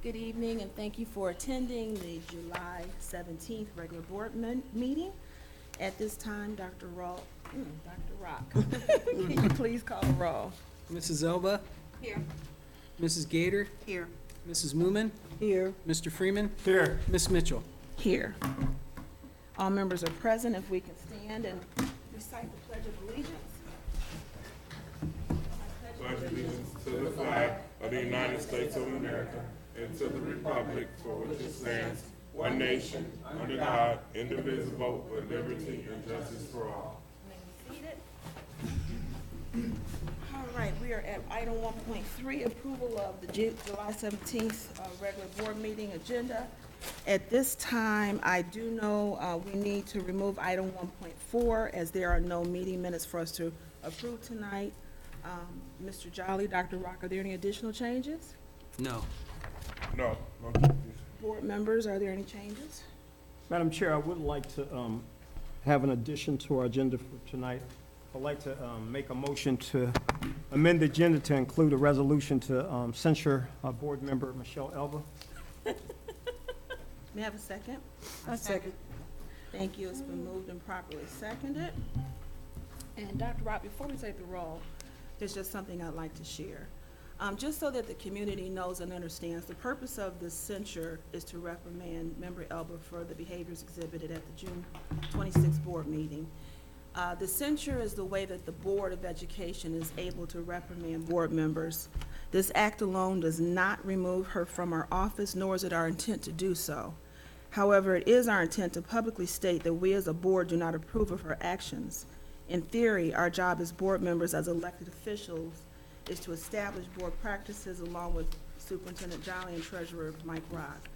Good evening, and thank you for attending the July 17th regular board meeting. At this time, Dr. Rock, can you please call roll? Mrs. Elba? Here. Mrs. Gator? Here. Mrs. Moomin? Here. Mr. Freeman? Here. Miss Mitchell? Here. All members are present. If we can stand and recite the Pledge of Allegiance. Pledge allegiance to the flag of the United States of America and to the republic for which it stands, one nation, under God, indivisible, with liberty and justice for all. All right, we are at item 1.3, approval of the July 17th regular board meeting agenda. At this time, I do know we need to remove item 1.4 as there are no meeting minutes for us to approve tonight. Mr. Jolly, Dr. Rock, are there any additional changes? No. No changes. Board members, are there any changes? Madam Chair, I would like to have an addition to our agenda for tonight. I'd like to make a motion to amend the agenda to include a resolution to censure board member Michelle Elba. May I have a second? A second. Thank you. It's been moved and properly seconded. And Dr. Rock, before we take the roll, there's just something I'd like to share. Just so that the community knows and understands, the purpose of this censure is to reprimand Member Elba for the behaviors exhibited at the June 26th board meeting. The censure is the way that the Board of Education is able to reprimand board members. This act alone does not remove her from our office, nor is it our intent to do so. However, it is our intent to publicly state that we as a board do not approve of her actions. In theory, our job as board members, as elected officials, is to establish board practices along with Superintendent Jolly and Treasurer Mike Rock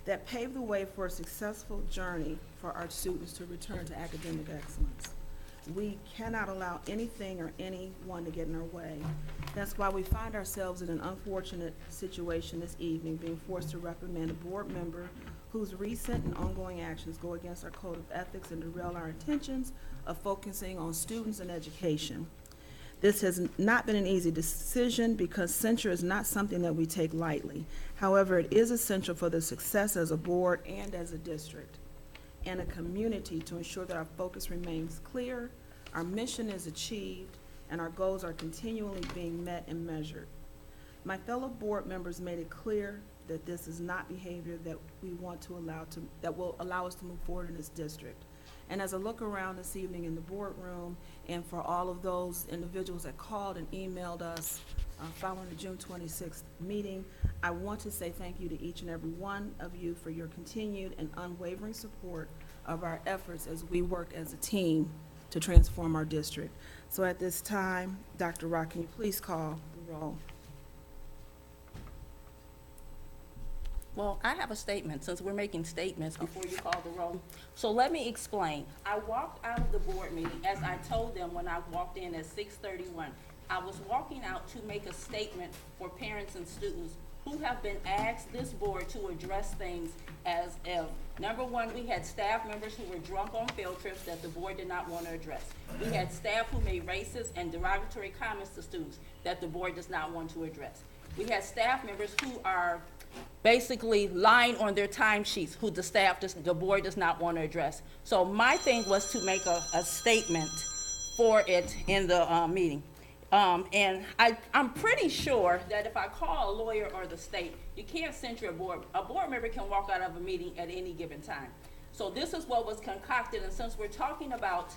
that pave the way for a successful journey for our students to return to academic excellence. We cannot allow anything or anyone to get in our way. That's why we find ourselves in an unfortunate situation this evening, being forced to reprimand a board member whose recent and ongoing actions go against our code of ethics and derail our intentions of focusing on students and education. This has not been an easy decision because censure is not something that we take lightly. However, it is essential for the success as a board and as a district and a community to ensure that our focus remains clear, our mission is achieved, and our goals are continually being met and measured. My fellow board members made it clear that this is not behavior that we want to that will allow us to move forward in this district. And as I look around this evening in the boardroom, and for all of those individuals that called and emailed us following the June 26th meeting, I want to say thank you to each and every one of you for your continued and unwavering support of our efforts as we work as a team to transform our district. So at this time, Dr. Rock, can you please call the roll? Well, I have a statement, since we're making statements before you call the roll. So let me explain. I walked out of the board meeting, as I told them when I walked in at 6:31. I was walking out to make a statement for parents and students who have been asked this board to address things as if, number one, we had staff members who were drunk on field trips that the board did not want to address. We had staff who made racist and derogatory comments to students that the board does not want to address. We had staff members who are basically lying on their timesheets, who the board does not want to address. So my thing was to make a statement for it in the meeting. And I'm pretty sure that if I call a lawyer or the state, you can't censure a board. A board member can walk out of a meeting at any given time. So this is what was concocted, and since we're talking about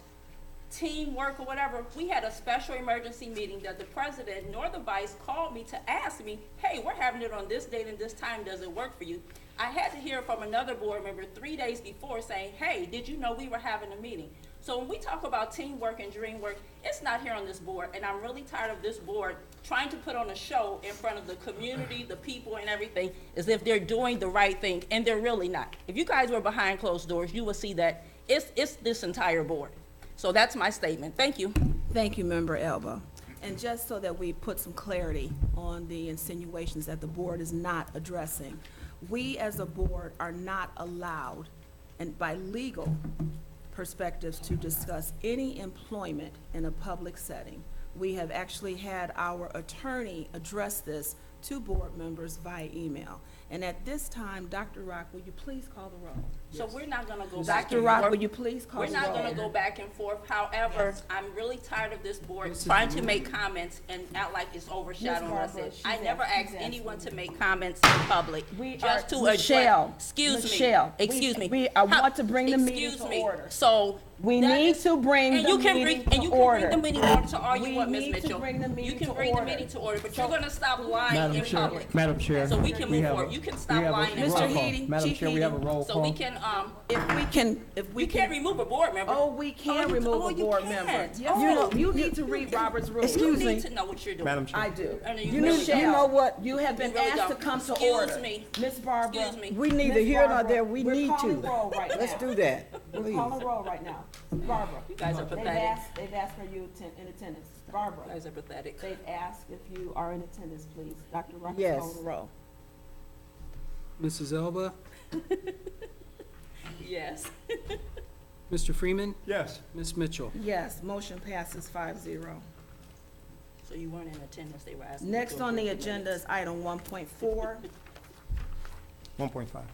teamwork or whatever, we had a special emergency meeting that the president nor the vice called me to ask me, hey, we're having it on this date and this time, does it work for you? I had to hear from another board member 3 days before saying, hey, did you know we were having a meeting? So when we talk about teamwork and dream work, it's not here on this board, and I'm really tired of this board trying to put on a show in front of the community, the people, and everything, as if they're doing the right thing, and they're really not. If you guys were behind closed doors, you would see that it's this entire board. So that's my statement. Thank you. Thank you, Member Elba. And just so that we put some clarity on the insinuations that the board is not addressing, we as a board are not allowed, and by legal perspectives, to discuss any employment in a public setting. We have actually had our attorney address this to board members via email. And at this time, Dr. Rock, will you please call the roll? So we're not gonna go back Dr. and Rock, forth. will you please call We're the not roll? gonna go back and forth. However, I'm really tired of this board Mrs. trying to make comments and act like it's overshadowing what I Barbara, said. she's I never asking- asked anyone to make comments in public, We just are- to Michelle, address. Excuse me. Michelle, Excuse me. I want to bring the meeting Excuse to me. order. So. We that need is- to bring and the you can meeting bring- to And you can bring order. the meeting order to argue We what, Ms. need to Mitchell. bring the meeting You can to bring the order. meeting to order, but you're gonna stop lying Madam in Chair, public. Madam Chair. So we can move have a- forward. You can we stop have a lying in roll Mr. public. call. Heating, Madam Chief Chair, we have a Heating. roll So call. we can, If we you can, can't remove a board member. oh, we can you- remove oh, a you board can't. member. Oh. You need to read Robert's rules. You need to know what you're doing. Madam Chair. I do. And you You really need, don't. you know what, you have been You really asked to don't. come to Excuse order. me. Miss Barbara. Excuse me. We neither Miss here nor Barbara, there, we need We're calling to. roll right now. Let's do that, We're please. calling roll right now. Barbara. You guys are pathetic. They've asked for you in attendance. Barbara, You guys are pathetic. they've asked if you are in attendance, please. Dr. Rock is Yes. calling the roll. Mrs. Elba, Yes. Mr. Freeman, Yes. Ms. Mitchell. Yes, motion passes 5-0. So you weren't in attendance, they were asking. Next to on the approve agenda is item 1.4 1.5.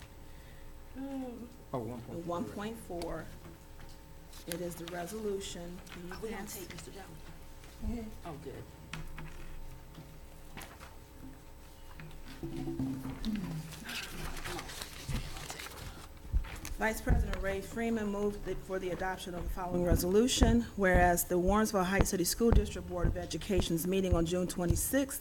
Oh, 1.5. and 1.4. It is the resolution. Can you Are we gonna pass? take Mr. Jones? Oh, good. Vice President Ray Freeman moved for the adoption of the following resolution, whereas the Warrensville Heights City School District Board of Education's meeting on June 26th,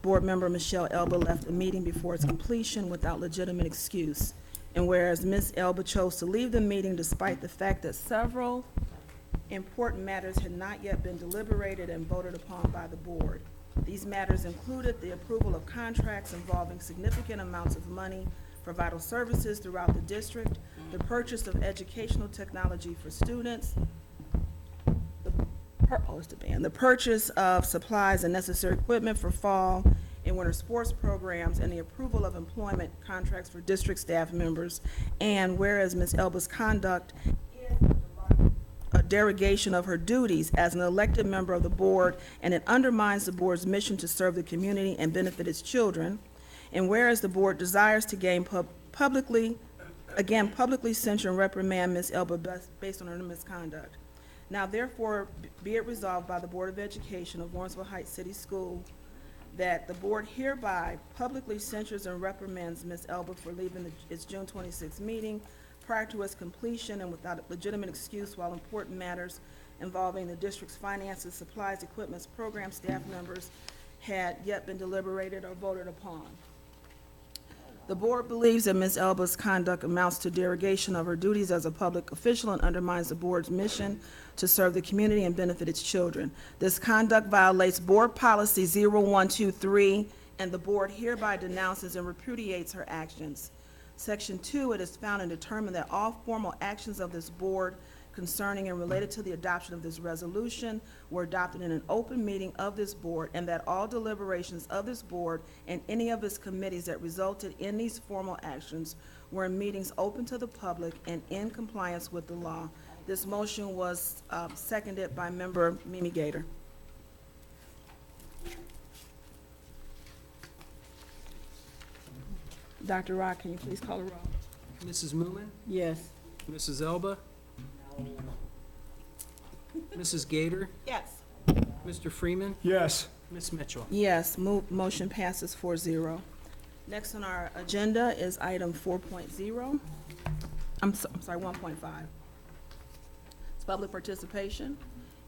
Board Member Michelle Elba left the meeting before its completion without legitimate excuse. And whereas Ms. Elba chose to leave the meeting despite the fact that several important matters had not yet been deliberated and voted upon by the board. These matters included the approval of contracts involving significant amounts of money for vital services throughout the district, the purchase of educational technology for students, the purchase of supplies and necessary equipment for fall and winter sports programs, and the approval of employment contracts for district staff members. And whereas Ms. Elba's conduct is a derogation of her duties as an elected member of the board, and it undermines the board's mission to serve the community and benefit its children. And whereas the board desires to publicly censure and reprimand Ms. Elba based on her misconduct. Now therefore, be it resolved by the Board of Education of Warrensville Heights City School that the board hereby publicly censures and reprimands Ms. Elba for leaving its June 26th meeting prior to its completion and without a legitimate excuse while important matters involving the district's finances, supplies, equipment, program staff members had yet been deliberated or voted upon. The board believes that Ms. Elba's conduct amounts to derogation of her duties as a public official and undermines the board's mission to serve the community and benefit its children. This conduct violates Board Policy 0123, and the board hereby denounces and repudiates her actions. Section 2, it is found and determined that all formal actions of this board concerning and related to the adoption of this resolution were adopted in an open meeting of this board, and that all deliberations of this board and any of its committees that resulted in these formal actions were in meetings open to the public and in compliance with the law. This motion was seconded by Member Mimi Gator. Dr. Rock, can you please call the roll? Mrs. Moomin, Yes. Mrs. Elba, Mrs. Gator, Yes. Mr. Freeman, Yes. Ms. Mitchell. Yes, motion passes 4-0. Next on our agenda is item 4.0. I'm sorry, 1.5. It's public participation.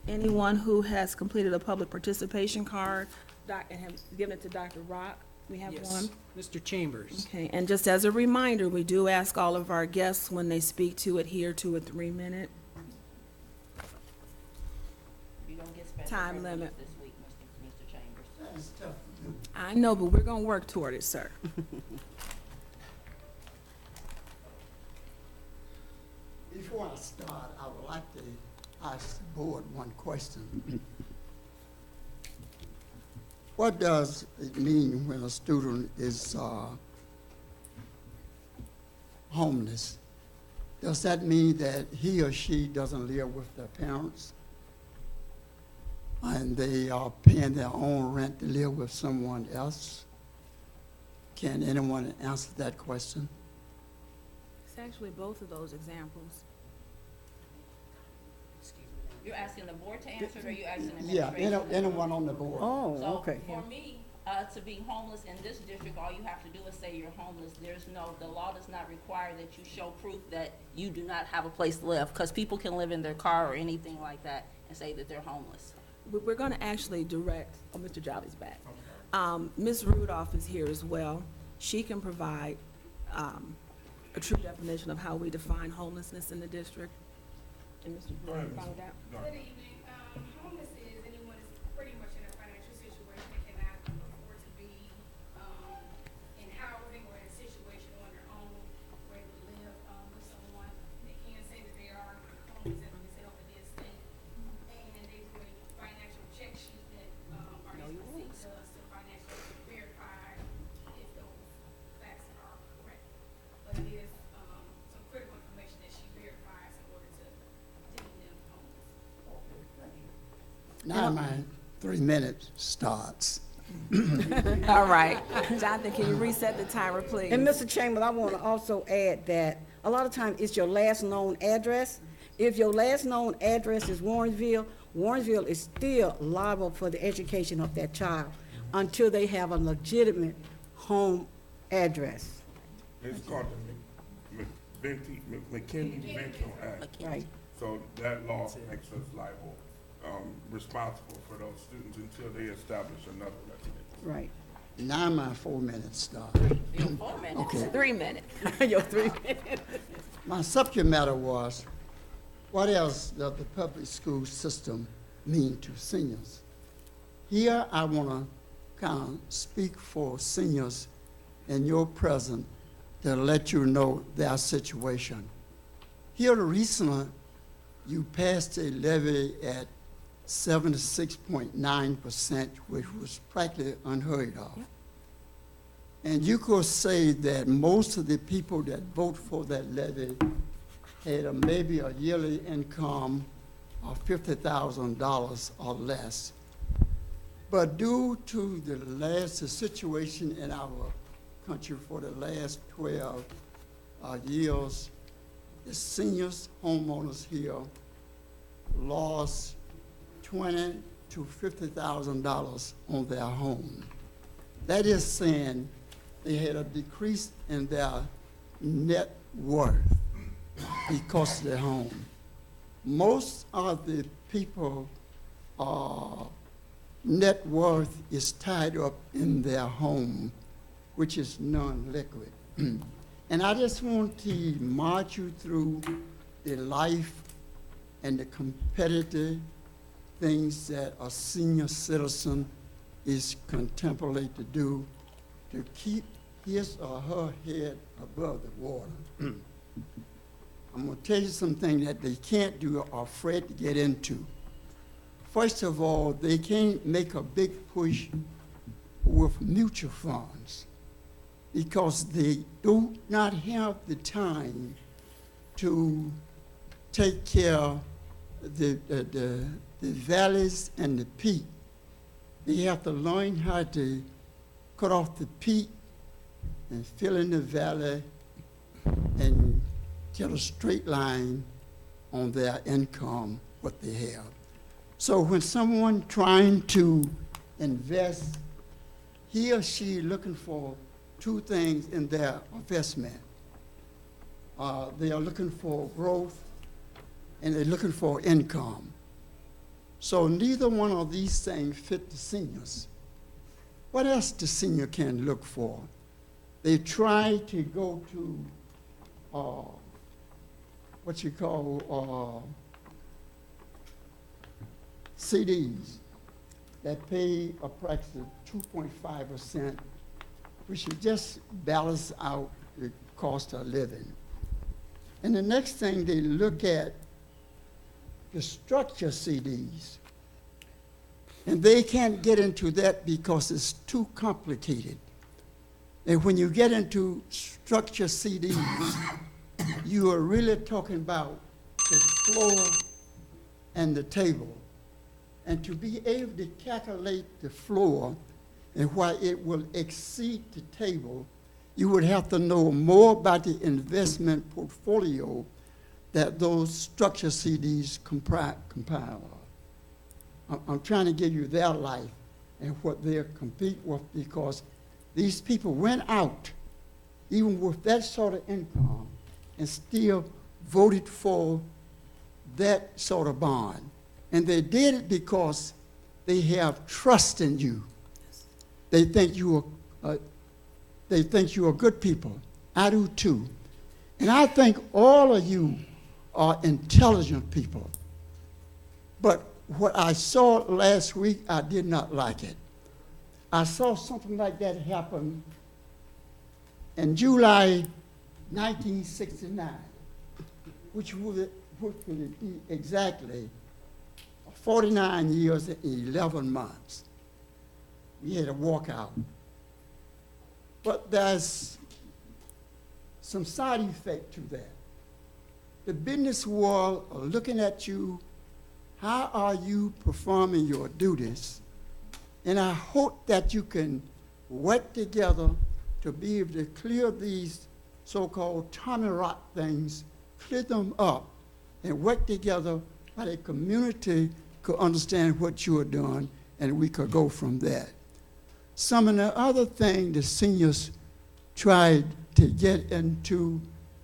Anyone who has completed a public participation card and have given it to Dr. Rock, we have one. Yes. Mr. Chambers. Okay, and just as a reminder, we do ask all of our guests when they speak to adhere to a 3-minute You don't get special time privileges limit. this week, Mr. Chambers. I know, but we're gonna work toward it, sir. Before I start, I would like to ask the board one question. What does it mean when a student is homeless? Does that mean that he or she doesn't live with their parents and they are paying their own rent to live with someone else? Can anyone answer that question? It's actually both of those examples. You're asking the board to answer it, or you asking Yeah, administration? anyone on the board? Oh, So okay. for me, to be homeless in this district, all you have to do is say you're homeless. The law does not require that you show proof that you do not have a place to live, because people can live in their car or anything like that and say that they're homeless. We're going to actually direct, oh, Mr. Jolly's back. Ms. Rudolph is here as well. She can provide a true definition of how we define homelessness in the district. And Mr. Brewer, you follow that? Good evening. Homeless is anyone is pretty much in a financial situation that cannot afford to be in housing or in a situation on their own where they live with someone. They can say that they are homeless as a result of this state. And they do a financial check sheet that are received to us to financially verify if those facts are correct. But it is some critical information that she verifies in order to deem them homeless. Now my 3 minutes starts. All right. Jonathan, can you reset the timer, please? And Mr. Chamberlain, I want to also add that a lot of times it's your last known address. If your last known address is Warrensville, Warrensville is still liable for the education of that child until they have a legitimate home address. It's called the McKinney-Vento Act. Right. So that law makes us liable, responsible for those students until they establish another residence. Right. Now my 4 minutes start. Your 4 minutes. Okay. 3 minutes. Your 3 minutes. My subject matter was, what else does the public school system mean to seniors? Here I want to kind of speak for seniors in your presence to let you know their situation. Here recently, you passed a levy at 76.9%, which was practically unheard of. Yep. And you could say that most of the people that vote for that levy had maybe a yearly income of $50,000 or less. But due to the situation in our country for the last 12 years, the seniors, homeowners here, lost $20,000 to $50,000 on their home. That is saying they had a decrease in their net worth because of their home. Most of the people, net worth is tied up in their home, which is non-liquid. And I just want to march you through the life and the competitive things that a senior citizen is contemplating to do to keep his or her head above the water. I'm going to tell you something that they can't do or are afraid to get into. First of all, they can't make a big push with mutual funds because they do not have the time to take care of the valleys and the peak. They have to learn how to cut off the peak and fill in the valley and get a straight line on their income, what they have. So when someone trying to invest, he or she looking for two things in their investment. They are looking for growth and they're looking for income. So neither one of these things fit the seniors. What else the senior can look for? They try to go to what you call CDs that pay approximately 2.5%, which should just balance out the cost of living. And the next thing they look at the structured CDs. And they can't get into that because it's too complicated. And when you get into structured CDs, you are really talking about the floor and the table. And to be able to calculate the floor, and why it will exceed the table, you would have to know more about the investment portfolio that those structured CDs compile of. I'm trying to give you their life and what they compete with, because these people went out, even with that sort of income, and still voted for that sort of bond. And they did it because they have trust in you. They think you are good people. I do too. And I think all of you are intelligent people. But what I saw last week, I did not like it. I saw something like that happen in July 1969, which would be exactly 49 years and 11 months. We had a walkout. But there's some side effect to that. The business world are looking at you. How are you performing your duties? And I hope that you can work together to be able to clear these so-called Tommy Rock things, clear them up, and work together while the community could understand what you are doing, and we could go from there. Some of the other things the seniors tried to get into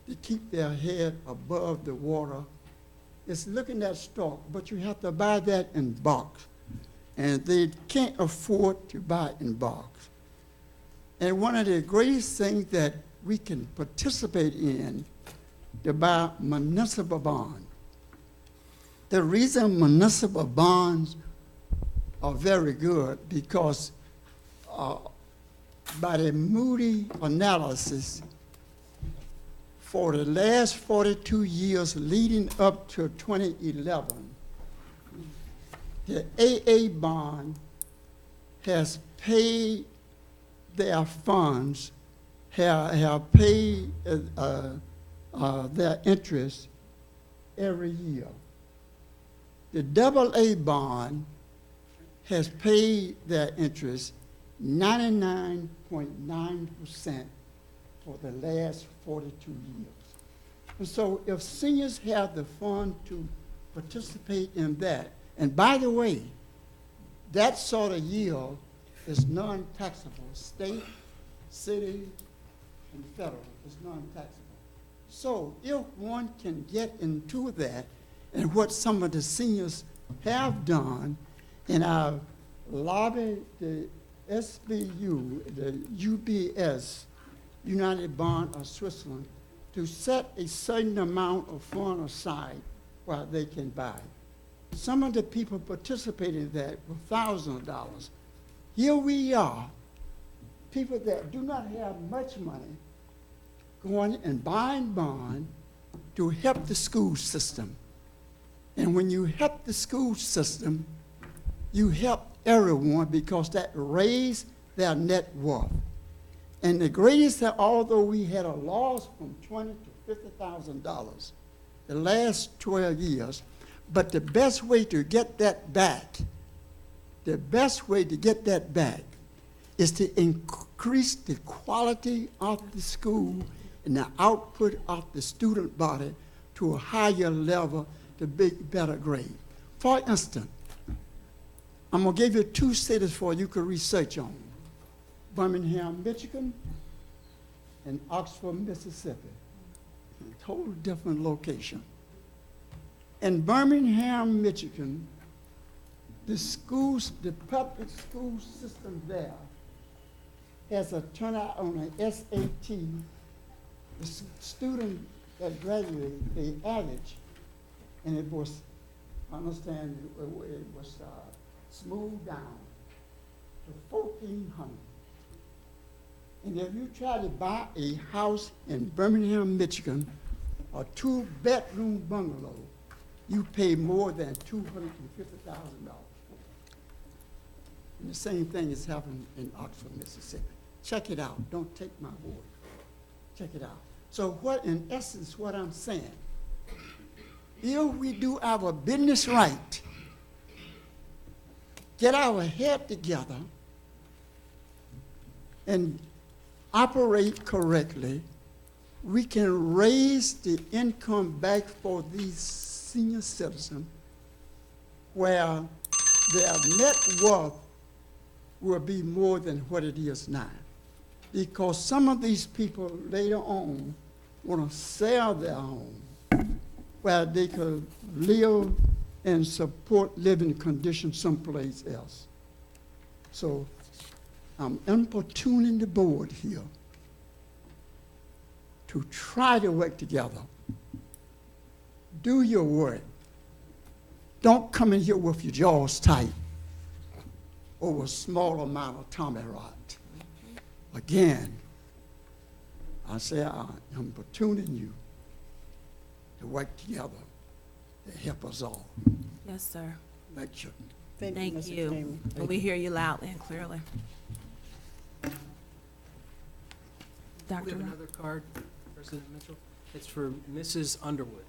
to keep their head above the water is looking at stock, but you have to buy that in bulk. And they can't afford to buy in bulk. And one of the greatest things that we can participate in to buy municipal bonds. The reason municipal bonds are very good because by the Moody analysis, for the last 42 years leading up to 2011, the AA bond has paid their funds, have paid their interest every year. The AA bond has paid their interest 99.9% for the last 42 years. And so if seniors have the fund to participate in that, and by the way, that sort of yield is non-taxable. State, city, and federal is non-taxable. So if one can get into that, and what some of the seniors have done, and I've lobbied the SBU, the UBS, United Bond of Switzerland, to set a certain amount of fund aside while they can buy. Some of the people participating in that with thousands of dollars. Here we are, people that do not have much money, going and buying bond to help the school system. And when you help the school system, you help everyone because that raised their net worth. And the greatest, although we had a loss from $20,000 to $50,000 the last 12 years, but the best way to get that back, is to increase the quality of the school and the output of the student body to a higher level to be better grade. For instance, I'm going to give you two cities for you can research on. Birmingham, Michigan, and Oxford, Mississippi. Total different location. In Birmingham, Michigan, the public school system there has a turnout on an SAT. The student that graduated, they average, and it was, I understand, it was smoothed down to 1,400. And if you try to buy a house in Birmingham, Michigan, a 2-bedroom bungalow, you pay more than $250,000. And the same thing is happening in Oxford, Mississippi. Check it out. Don't take my word. Check it out. So what, in essence, what I'm saying, if we do our business right, get our head together, and operate correctly, we can raise the income back for these senior citizens where their net worth will be more than what it is now. Because some of these people later on want to sell their home where they could live and support living conditions someplace else. So I'm importuning the board here to try to work together. Do your work. Don't come in here with your jaws tight over a small amount of Tommy rot. Again, I say I'm importuning you to work together to help us all. Yes, sir. Thank you. Thank Mr. you. Chairman. And we hear you loudly and clearly. We Dr. have Rob? another card, President Mitchell. It's for Mrs. Underwood.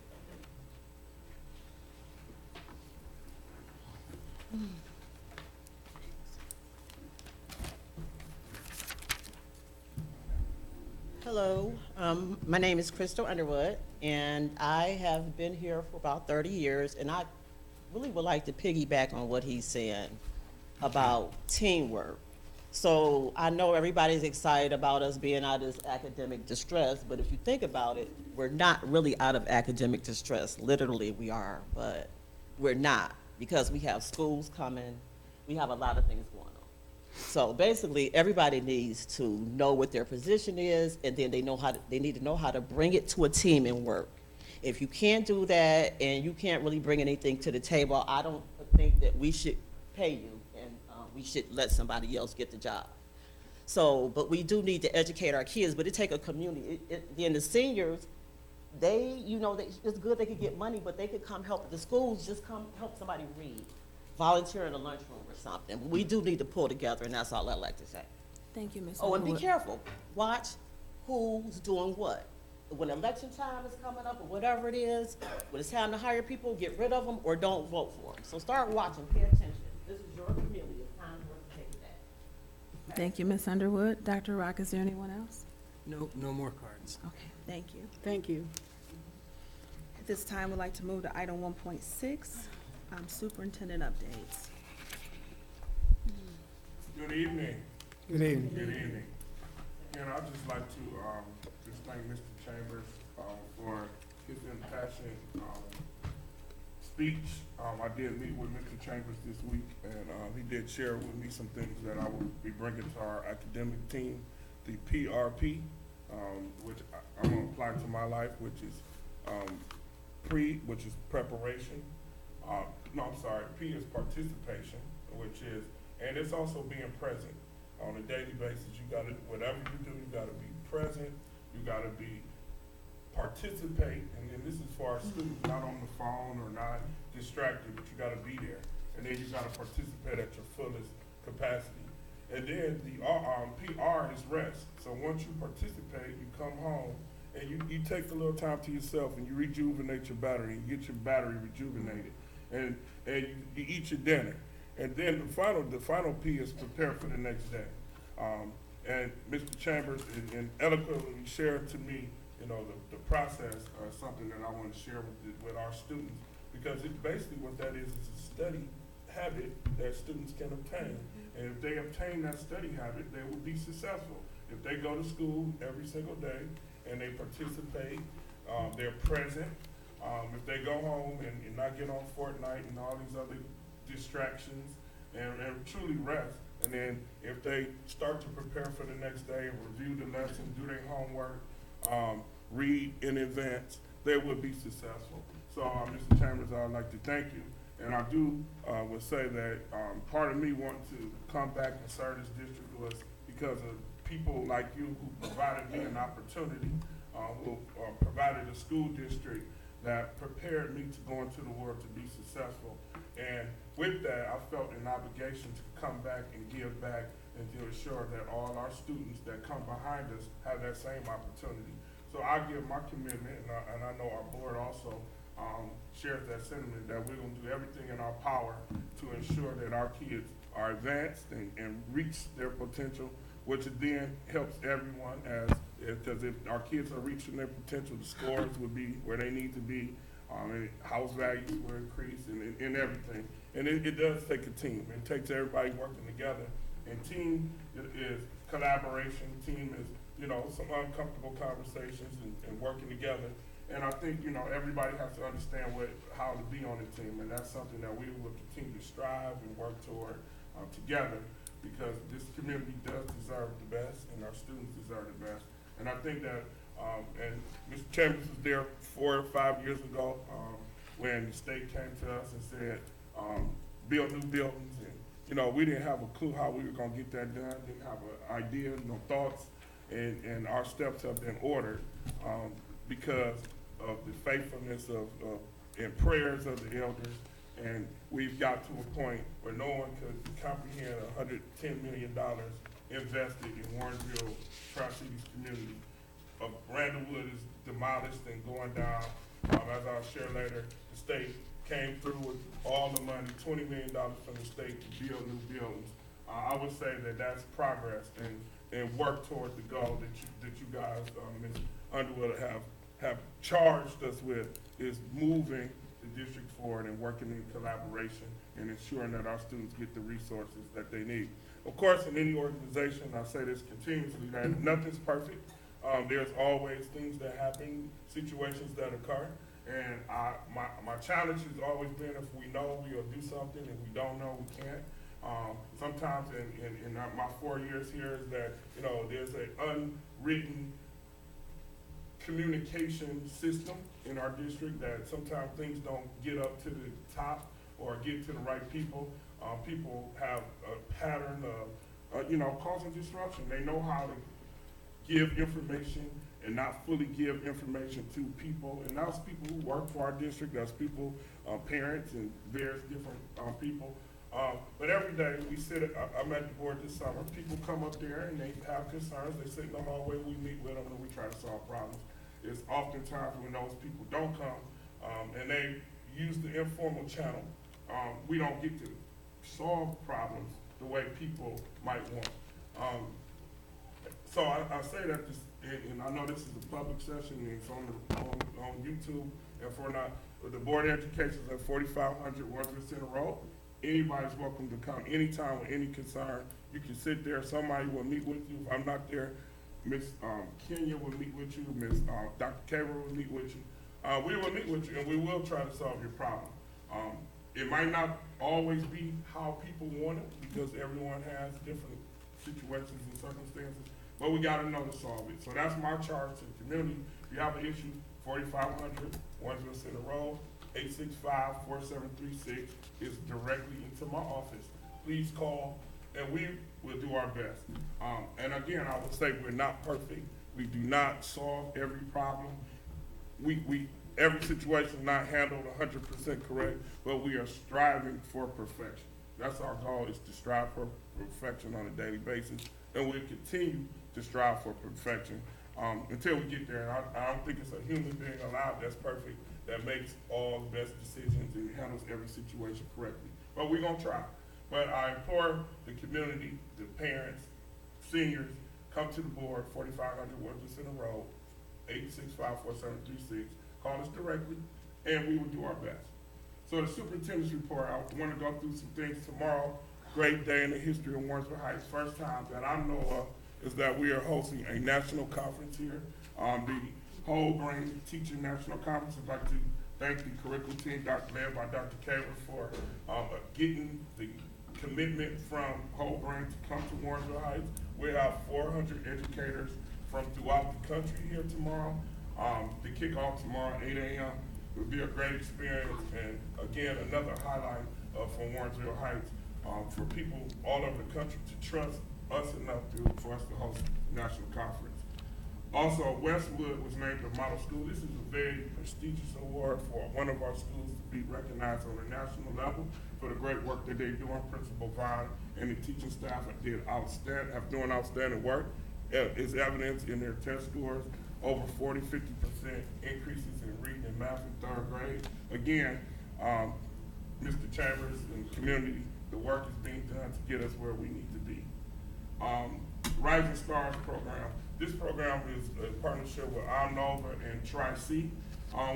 Hello, my name is Crystal Underwood, and I have been here for about 30 years, and I really would like to piggyback on what he's saying about teamwork. So I know everybody's excited about us being out of this academic distress, but if you think about it, we're not really out of academic distress. Literally, we are, but we're not, because we have schools coming, we have a lot of things going on. So basically, everybody needs to know what their position is, and then they need to know how to bring it to a team and work. If you can't do that, and you can't really bring anything to the table, I don't think that we should pay you, and we should let somebody else get the job. So, but we do need to educate our kids, but it take a community. Then the seniors, it's good they could get money, but they could come help the schools, just come help somebody read, volunteer in the lunchroom or something. We do need to pull together, and that's all I'd like to say. Thank you, Ms. Oh, and be Underwood. careful. Watch who's doing what. When election time is coming up or whatever it is, when it's time to hire people, get rid of them or don't vote for them. So start watching, pay attention. This is your community. It's time for us to take it back. Thank you, Ms. Underwood. Dr. Rock, is there anyone else? No more cards. Okay, thank you. Thank you. At this time, we'd like to move to item 1.6, superintendent updates. Good evening. Good evening. Good evening. And I'd just like to just thank Mr. Chambers for his impassioned speech. I did meet with Mr. Chambers this week, and he did share with me some things that I will be bringing to our academic team, the PRP, which I'm going to apply to my life, which is which is preparation. P is participation, which is, and it's also being present. On a daily basis, you gotta, whatever you do, you gotta be present, you gotta be, participate, and then this is for our students, not on the phone or not distracted, but you gotta be there. And then you gotta participate at your fullest capacity. And then the PR is rest. So once you participate, you come home, and you take a little time to yourself, and you rejuvenate your battery, and get your battery rejuvenated. And you eat your dinner. And then the final P is prepare for the next day. And Mr. Chambers and eloquently shared to me, the process, something that I want to share with our students, because it basically what that is a study habit that students can obtain. And if they obtain that study habit, they will be successful. If they go to school every single day and they participate, they're present. If they go home and not get on Fortnite and all these other distractions and truly rest, and then if they start to prepare for the next day, review the lesson, do their homework, read in advance, they will be successful. So Mr. Chambers, I'd like to thank you, and I do would say that part of me wanting to come back and serve this district was because of people like you who provided me an opportunity, who provided a school district that prepared me to go into the world to be successful. And with that, I felt an obligation to come back and give back and to ensure that all our students that come behind us have that same opportunity. So I give my commitment, and I know our board also shares that sentiment, that we're gonna do everything in our power to ensure that our kids are advanced and reach their potential which then helps everyone because if our kids are reaching their potential, the scores would be where they need to be, and house values will increase and everything. And it does take a team. It takes everybody working together. And team is collaboration. Team is, some uncomfortable conversations and working together. And I think, everybody has to understand how to be on the team. And that's something that we will continue to strive and work toward together, because this community does deserve the best and our students deserve the best. And I think that, and Mr. Chambers was there 4 or 5 years ago when the state came to us and said, build new buildings. And, we didn't have a clue how we were going to get that done, didn't have an idea, no thoughts. And our steps have been ordered because of the faithfulness and prayers of the elders. And we've got to a point where no one could comprehend $110 million invested in Warrensville, Tri-Cities community. Randallwood is demolished and going down. As I'll share later, the state came through with all the money, $20 million from the state to build new buildings. I would say that that's progress and work toward the goal that you guys, Ms. Underwood, have charged us with, is moving the district forward and working in collaboration and ensuring that our students get the resources that they need. Of course, in any organization, I say this continuously, that nothing's perfect. There's always things that happen, situations that occur, and my challenge has always been, if we know, we'll do something. If we don't know, we can't. Sometimes in my 4 years here is that, there's an unwritten communication system in our district that sometimes things don't get up to the top or get to the right people. People have a pattern of, causing disruption. They know how to give information and not fully give information to people. And that's people who work for our district, that's people, parents and various different people. But every day we sit, I'm at the board this summer, people come up there and they have concerns, they sit in the hallway, we meet with them and we try to solve problems. It's oftentimes when those people don't come, and they use the informal channel, we don't get to solve problems the way people might want. So I say that this, and I know this is a public session, and it's on YouTube, and for not, the Board of Education is at 4500 Warrensville Center Road. Anybody's welcome to come anytime with any concern. You can sit there, somebody will meet with you. If I'm not there, Ms. Kenya will meet with you, Dr. Caver will meet with you. We will meet with you and we will try to solve your problem. It might not always be how people want it, because everyone has different situations and circumstances, but we gotta know to solve it. So that's my charge to the community. If you have an issue, 4500 Warrensville Center Road, 865-4736 is directly into my office. Please call and we will do our best. And again, I would say we're not perfect. We do not solve every problem. Every situation is not handled 100% correct, but we are striving for perfection. That's our goal, is to strive for perfection on a daily basis, and we'll continue to strive for perfection until we get there. And I don't think it's a human being alive that's perfect, that makes all the best decisions and handles every situation correctly. But we're gonna try. But I implore the community, the parents, seniors, come to the board, 4500 Warrensville Center Road, 865-4736. Call us directly, and we will do our best. So the superintendent's report, I want to go through some things tomorrow. Great day in the history of Warrensville Heights. First time that I know of is that we are hosting a national conference here. The Whole Brain Teaching National Conference. I'd like to thank the curriculum team, led by Dr. Caver, for getting the commitment from Whole Brain to come to Warrensville Heights. We have 400 educators from throughout the country here tomorrow. The kickoff tomorrow, 8 a.m. It will be a great experience, and again, another highlight from Warrensville Heights for people all over the country to trust us enough for us to host a national conference. Also, Westwood was named a model school. This is a very prestigious award for one of our schools to be recognized on a national level for the great work that they're doing. Principal Vaughn and the teaching staff have doing outstanding work. It's evidenced in their test scores, over 40–50% increases in reading and math in 3rd grade. Again, Mr. Chambers and the community, the work is being done to get us where we need to be. Rising Stars program. This program is a partnership with Nova and Tri-C,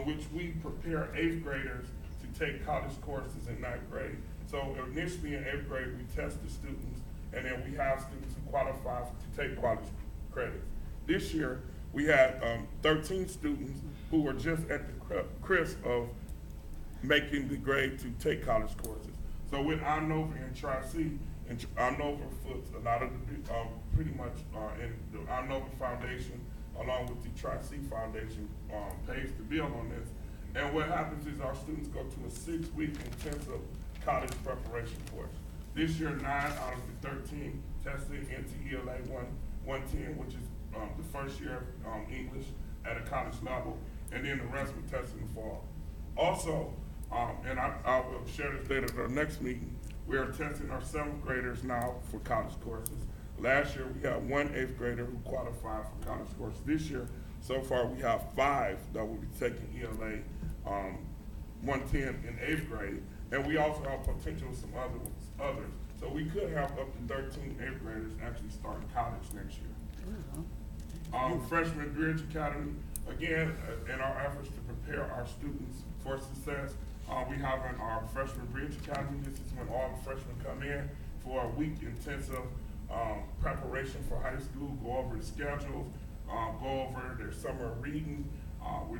which we prepare 8th graders to take college courses in 9th grade. So initially in 8th grade, we test the students, and then we have students who qualify to take college credits. This year, we had 13 students who were just at the crisp of making the grade to take college courses. So with Nova and Tri-C, and Nova foots a lot of the, pretty much in the Nova Foundation, along with the Tri-C Foundation, pays the bill on this. And what happens is our students go to a 6-week intensive college preparation course. This year, 9 out of the 13 tested into ELA 110, which is the first year of English at a college level, and then the rest will test in the fall. Also, and I will share this data at our next meeting, we are testing our 7th graders now for college courses. Last year, we had 1 8th grader who qualified for college courses. This year, so far, we have 5 that will be taking ELA 110 in 8th grade, and we also have potential some others. So we could have up to 13 8th graders actually starting college next year. Freshman Bridge Academy, again, in our efforts to prepare our students for success, we have our Freshman Bridge Academy. This is when all the freshmen come in for a week intensive preparation for high school, go over the schedules, go over their summer reading.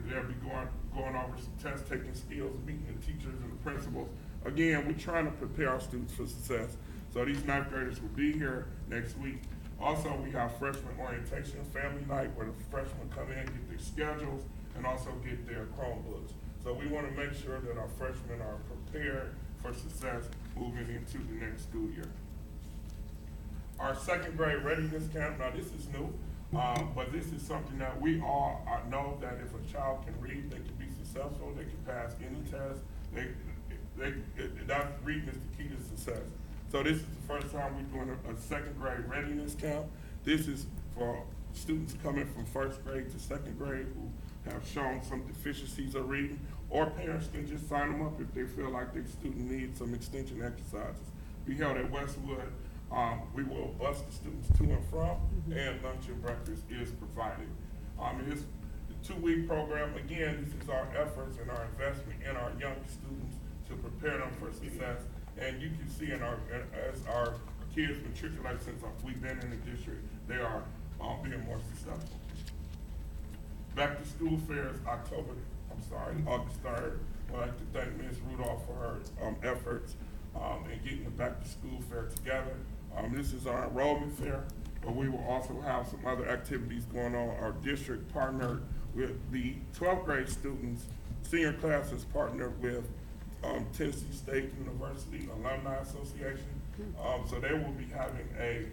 They'll be going over some test-taking skills, meeting the teachers and the principals. Again, we're trying to prepare our students for success. So these 9th graders will be here next week. Also, we have freshman orientation family night where the freshmen come in, get their schedules, and also get their Chromebooks. So we want to make sure that our freshmen are prepared for success moving into the next school year. Our 2nd grade readiness camp, now this is new, but this is something that we all know that if a child can read, they can be successful, they can pass any test. That reading is the key to success. So this is the first time we're doing a 2nd grade readiness camp. This is for students coming from 1st grade to 2nd grade who have shown some deficiencies of reading, or parents can just sign them up if they feel like their student needs some extension exercises. We held at Westwood. We will bus the students to and from, and lunch and breakfast is provided. It is the 2-week program. Again, this is our efforts and our investment in our young students to prepare them for success. And you can see as our kids matriculate since we've been in the district, they are being more successful. Back to school fairs, August 3rd. I'd like to thank Ms. Rudolph for her efforts in getting the back to school fair together. This is our enrollment fair, but we will also have some other activities going on. Our district partnered with the 12th grade students. Senior class is partnered with Tennessee State University Alumni Association. So they will be having a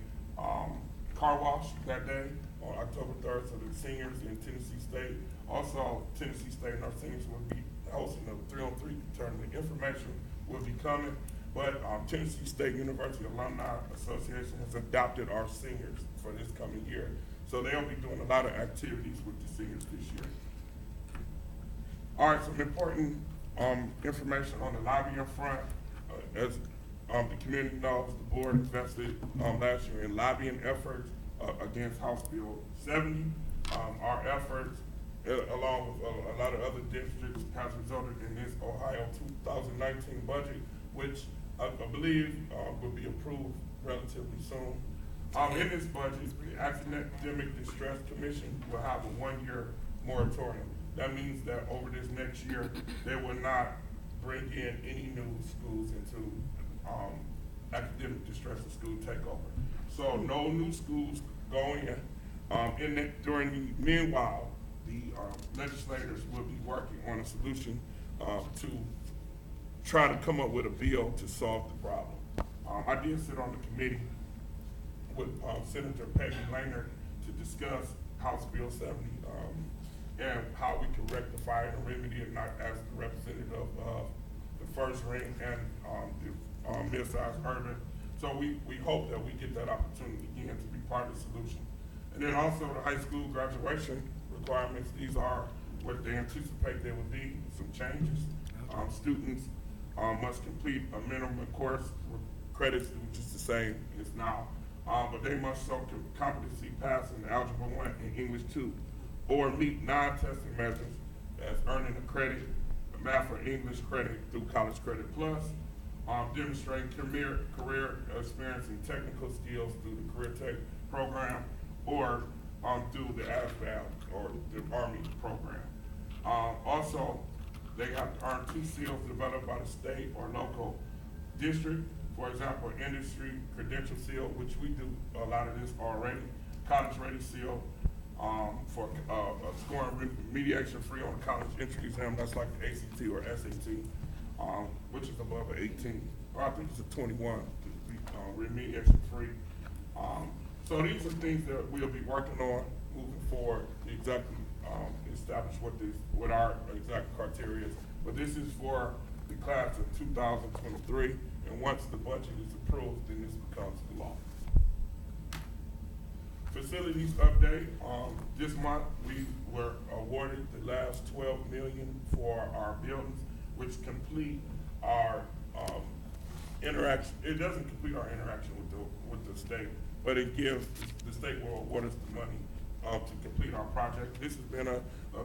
car wash that day on October 3rd, so the seniors in Tennessee State. Also, Tennessee State and our seniors will be hosting a 3-on-3 tournament. Information will be coming, but Tennessee State University Alumni Association has adopted our seniors for this coming year. So they'll be doing a lot of activities with the seniors this year. All right, some important information on the lobbying front. As the community knows, the board invested last year in lobbying efforts against House Bill 70. Our efforts, along with a lot of other districts, has resulted in this Ohio 2019 budget, which I believe will be approved relatively soon. In this budget, the Academic Distress Commission will have a 1-year moratorium. That means that over this next year, they will not bring in any new schools into academic distress or school takeover. So no new schools going in. During the meanwhile, the legislators will be working on a solution to try to come up with a bill to solve the problem. I did sit on the committee with Senator Peggy Langer to discuss House Bill 70 and how we can rectify it and remedy it, not as the representative of the first ring and the mid-sized urban. So we hope that we get that opportunity again to be part of the solution. And then also the high school graduation requirements, these are what they anticipate there will be, some changes. Students must complete a minimum course with credits, which is the same as now. but they must show competency passing Algebra 1 and English 2, or meet non-testing measures as earning a credit, a math or English credit through College Credit Plus, demonstrating career experience and technical skills through the Career Tech program, or through the ASVAB or the Army program. Also, they have to earn 2 seals developed by the state or local district. For example, industry credential seal, which we do a lot of this already, college ready seal, for scoring remediation free on the college entry exam. That's like the ACT or SAT, which is above an 18, or I think it's a 21 to be remediation free. So these are things that we'll be working on moving forward to exactly establish what our exact criteria is. But this is for the class of 2023, and once the budget is approved, then this becomes the law. Facilities update, this month we were awarded the last $12 million for our buildings, which complete our interaction. It doesn't complete our interaction with the state, but it gives, the state will award us the money to complete our project. This has been a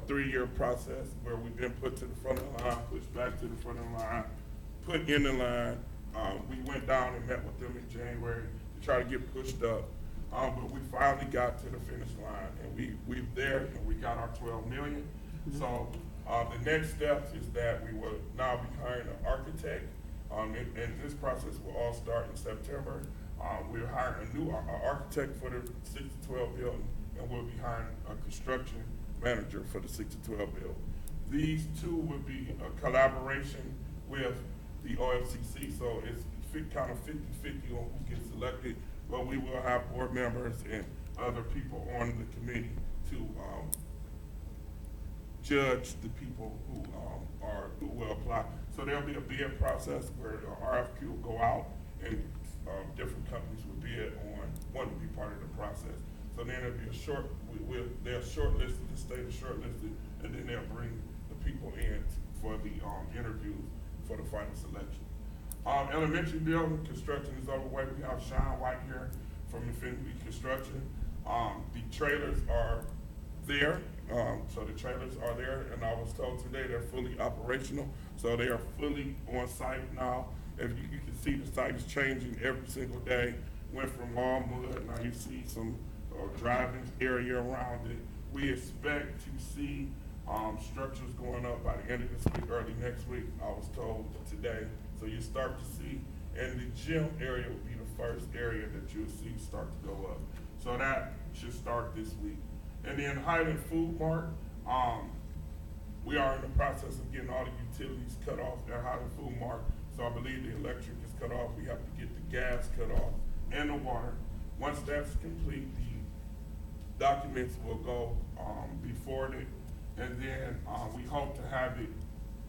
3-year process where we've been put to the front of the line, pushed back to the front of the line, put in the line. We went down and met with them in January to try to get pushed up. But we finally got to the finish line, and we're there, and we got our $12 million. So the next steps is that we will now be hiring an architect, and this process will all start in September. We're hiring a new architect for the 6 to 12 building, and we'll be hiring a construction manager for the 6 to 12 building. These two will be a collaboration with the OFCC, so it's kind of 50-50 on who gets selected, but we will have board members and other people on the committee to judge the people who will apply. So there'll be a bid process where the RFQ will go out, and different companies will bid on one to be part of the process. So then there'll be a they're shortlisted, the state is shortlisted, and then they'll bring the people in for the interviews for the final selection. Elementary building construction is underway. We have Sean White here from Infinity Construction. The trailers are there, so the trailers are there, and I was told today they're fully operational, so they are fully on site now. As you can see, the site is changing every single day. Went from all mud, now you see some driving area around it. We expect to see structures going up by the end of this week, early next week, I was told today. So you start to see, and the gym area will be the first area that you'll see start to go up. So that should start this week. And then Highland Food Mart, we are in the process of getting all the utilities cut off at Highland Food Mart. So I believe the electric is cut off. We have to get the gas cut off and the water. Once that's complete, the documents will go be forwarded, and then we hope to have it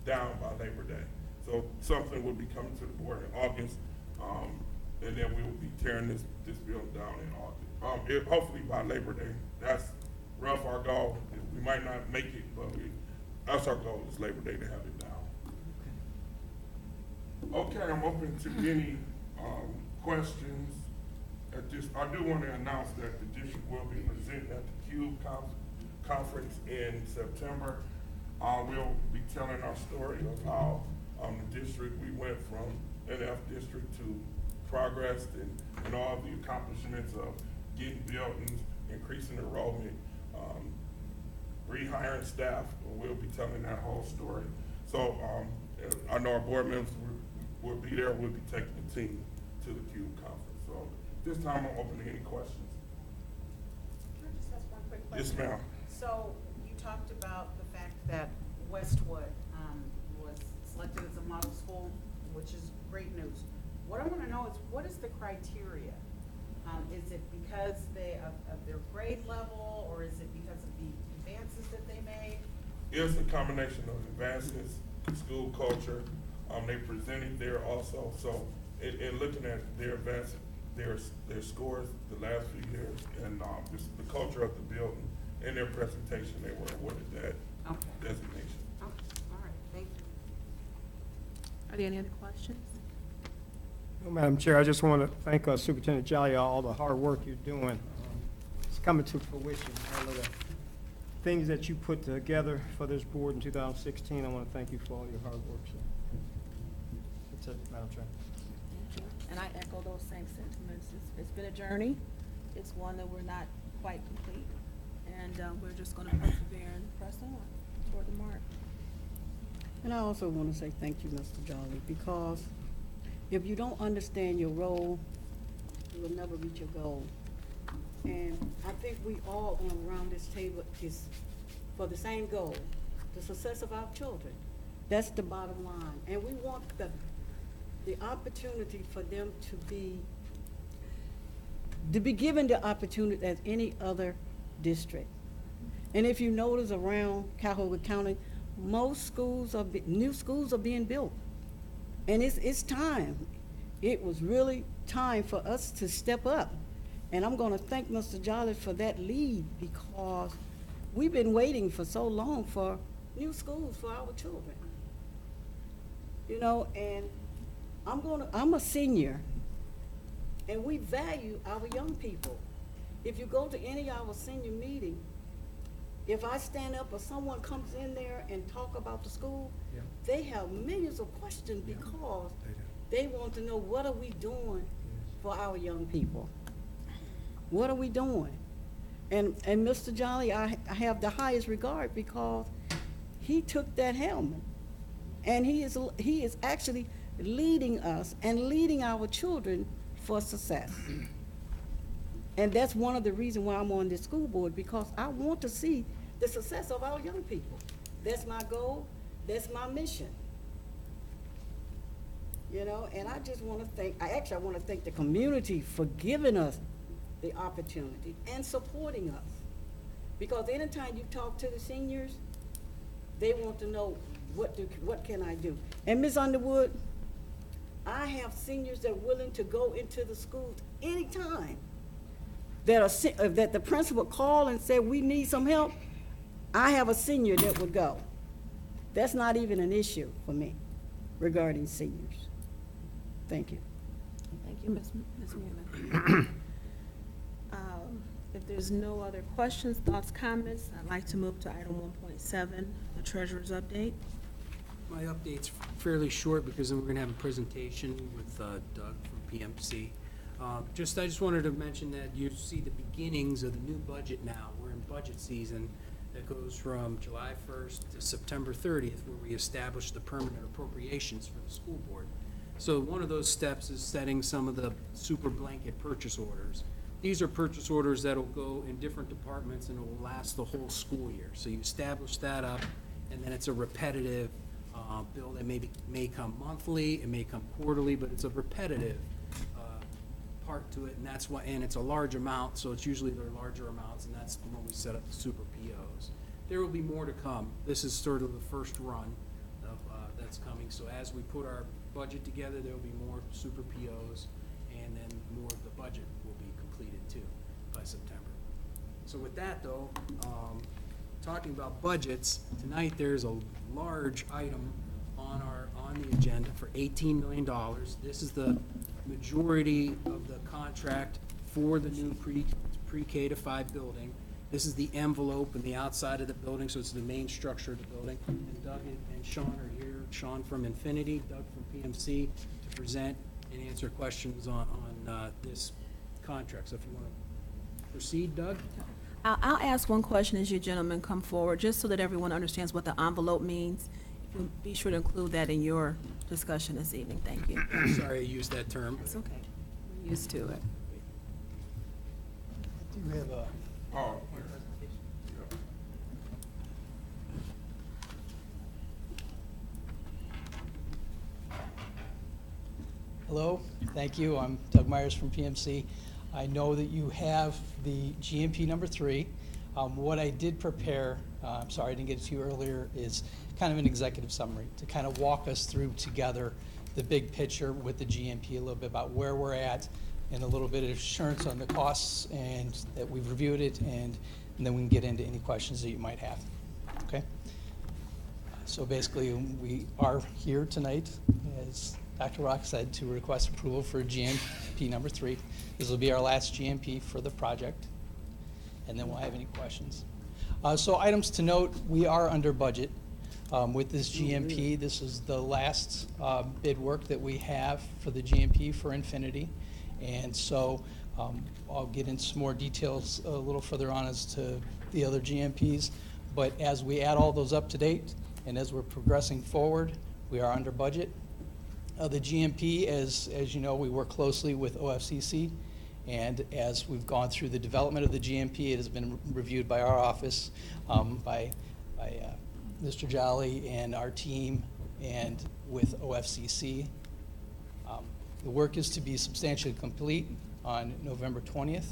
down by Labor Day. So something will be coming to the board in August, and then we will be tearing this building down in August. Hopefully by Labor Day. That's rough, our goal. We might not make it, but that's our goal, is Labor Day to have it down. Okay, I'm open to any questions. I do want to announce that the district will be presenting at the CUBE conference in September. We'll be telling our story of how the district, we went from NF district to progress, and all the accomplishments of getting buildings, increasing enrollment, rehiring staff. We'll be telling that whole story. So I know our board members will be there. We'll be taking the team to the CUBE conference. So this time I'm open to any questions. Can I just ask one quick question? Yes, ma'am. So you talked about the fact that Westwood was selected as a model school, which is great news. What I want to know is, what is the criteria? Is it because of their grade level, or is it because of the advances that they made? It's a combination of advances, school culture. They presented there also. So in looking at their advances, their scores the last few years, and just the culture of the building and their presentation, they were awarded that designation. Okay, all right, thank you. Are there any other questions? Madam Chair, I just want to thank Superintendent Jolly, all the hard work you're doing. It's coming to fruition. All of the things that you put together for this board in 2016, I want to thank you for all your hard work. So that's it, Madam Chair. And I echo those same sentiments. It's been a journey. It's one that we're not quite complete. And we're just going to persevere and press on toward the mark. And I also want to say thank you, Mr. Jolly, because if you don't understand your role, you will never reach your goal. And I think we all around this table is for the same goal, the success of our children. That's the bottom line. And we want the opportunity for them to be given the opportunity as any other district. And if you notice around Cuyahoga County, most schools new schools are being built. And it's time. It was really time for us to step up. And I'm gonna thank Mr. Jolly for that lead, because we've been waiting for so long for new schools for our children. You know, and I'm a senior, and we value our young people. If you go to any of our senior meeting, if I stand up or someone comes in there and talk about the school, they have millions of questions because they want to know, what are we doing for our young people? What are we doing? And Mr. Jolly, I have the highest regard, because he took that helmet, and he is actually leading us and leading our children for success. And that's one of the reasons why I'm on this school board, because I want to see the success of our young people. That's my goal. That's my mission. You know, and I just want to I want to thank the community for giving us the opportunity and supporting us. Because anytime you talk to the seniors, they want to know, what can I do? And Ms. Underwood, I have seniors that are willing to go into the schools anytime that the principal call and say, we need some help. I have a senior that would go. That's not even an issue for me regarding seniors. Thank you. Thank you, Ms. Newman. If there's no other questions, thoughts, comments, I'd like to move to item 1.7, the treasurer's update. My update's fairly short, because then we're gonna have a presentation with Doug from PMC. I just wanted to mention that you see the beginnings of the new budget now. We're in budget season that goes from July 1st to September 30th, where we establish the permanent appropriations for the school board. So one of those steps is setting some of the super blanket purchase orders. These are purchase orders that'll go in different departments and it will last the whole school year. So you establish that up, and then it's a repetitive bill that may come monthly, it may come quarterly, but it's a repetitive part to it, and that's why, and it's a large amount, so it's usually their larger amounts, and that's when we set up the super POs. There will be more to come. This is sort of the first run of that's coming. So as we put our budget together, there will be more super POs, and then more of the budget will be completed too by September. So with that though, talking about budgets, tonight there's a large item on the agenda for $18 million. This is the majority of the contract for the new pre-K to 5 building. This is the envelope and the outside of the building, so it's the main structure of the building. And Doug and Sean are here, Sean from Infinity, Doug from PMC, to present and answer questions on this contract. So if you want to proceed, Doug? I'll ask one question as you gentlemen come forward, just so that everyone understands what the envelope means. Be sure to include that in your discussion this evening. Thank you. I'm sorry I used that term. That's okay. We're used to it. Do you have a... Oh, Hello, thank you. I'm Doug Myers from PMC. I know that you have the GMP number 3. What I did prepare, I'm sorry I didn't get to you earlier, is kind of an executive summary to kind of walk us through together the big picture with the GMP, a little bit about where we're at, and a little bit of assurance on the costs, and that we've reviewed it, and then we can get into any questions that you might have. Okay? So basically, we are here tonight, as Dr. Rock said, to request approval for GMP number 3. This will be our last GMP for the project, and then we'll have any questions. So items to note, we are under budget. With this GMP, this is the last bid work that we have for the GMP for Infinity. And so I'll get into some more details a little further on as to the other GMPs. But as we add all those up to date, and as we're progressing forward, we are under budget. The GMP, as you know, we work closely with OFCC. And as we've gone through the development of the GMP, it has been reviewed by our office, by Mr. Jolly and our team, and with OFCC. The work is to be substantially complete on November 20th,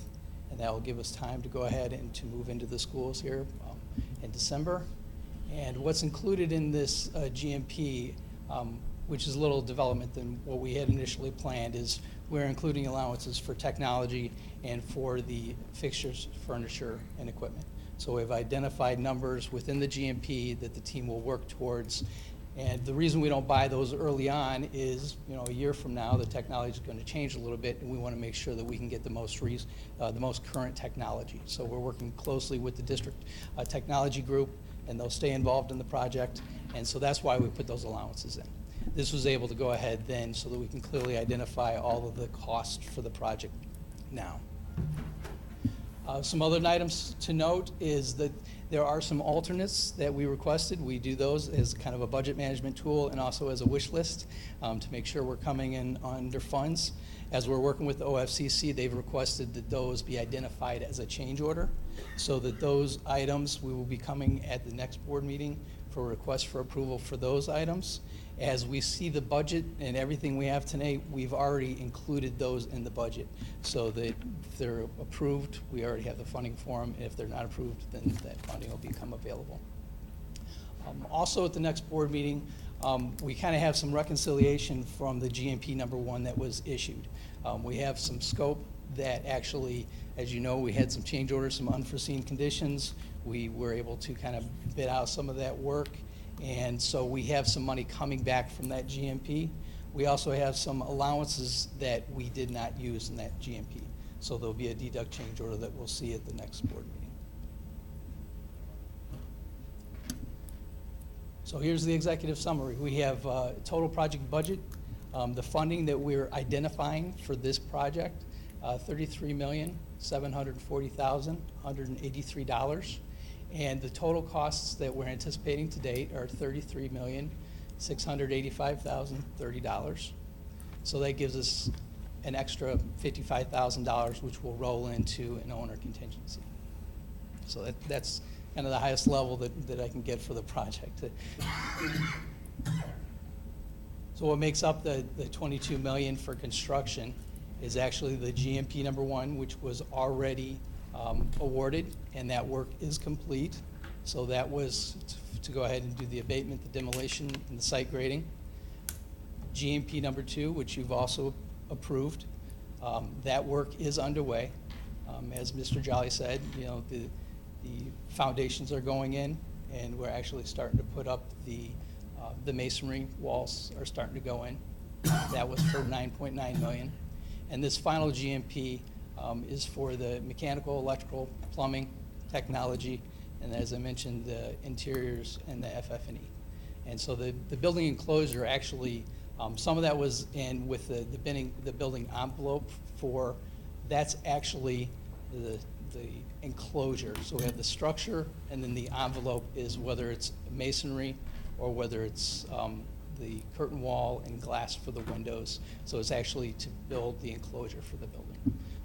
and that will give us time to go ahead and to move into the schools here in December. And what's included in this GMP, which is a little development than what we had initially planned, is we're including allowances for technology and for the fixtures, furniture, and equipment. So we've identified numbers within the GMP that the team will work towards. And the reason we don't buy those early on is, you know, a year from now, the technology is going to change a little bit, and we want to make sure that we can get the most current technology. So we're working closely with the district technology group, and they'll stay involved in the project. And so that's why we put those allowances in. This was able to go ahead then so that we can clearly identify all of the costs for the project now. Some other items to note is that there are some alternates that we requested. We do those as kind of a budget management tool and also as a wish list to make sure we're coming in under funds. As we're working with the OFCC, they've requested that those be identified as a change order, so that those items, we will be coming at the next board meeting for request for approval for those items. As we see the budget and everything we have tonight, we've already included those in the budget, so that if they're approved, we already have the funding for them. If they're not approved, then that funding will become available. Also at the next board meeting, we kind of have some reconciliation from the GMP number 1 that was issued. We have some scope that actually, as you know, we had some change orders, some unforeseen conditions. We were able to kind of bid out some of that work. And so we have some money coming back from that GMP. We also have some allowances that we did not use in that GMP. So there'll be a deduct change order that we'll see at the next board meeting. So here's the executive summary. We have total project budget, the funding that we're identifying for this project, $33,740,183. And the total costs that we're anticipating to date are $33,685,030. So that gives us an extra $55,000, which will roll into an owner contingency. So that's kind of the highest level that I can get for the project. So what makes up the $22 million for construction is actually the GMP number 1, which was already awarded, and that work is complete. So that was to go ahead and do the abatement, the demolition, and the site grading. GMP number 2, which you've also approved, that work is underway. As Mr. Jolly said, you know, the foundations are going in, and we're actually starting to put up the masonry walls are starting to go in. That was for $9.9 million. And this final GMP is for the mechanical, electrical, plumbing, technology, and as I mentioned, the interiors and the FF&E. And so the building enclosure actually, some of that was in with the building envelope for, that's actually the enclosure. So we have the structure, and then the envelope is whether it's masonry or whether it's the curtain wall and glass for the windows. So it's actually to build the enclosure for the building.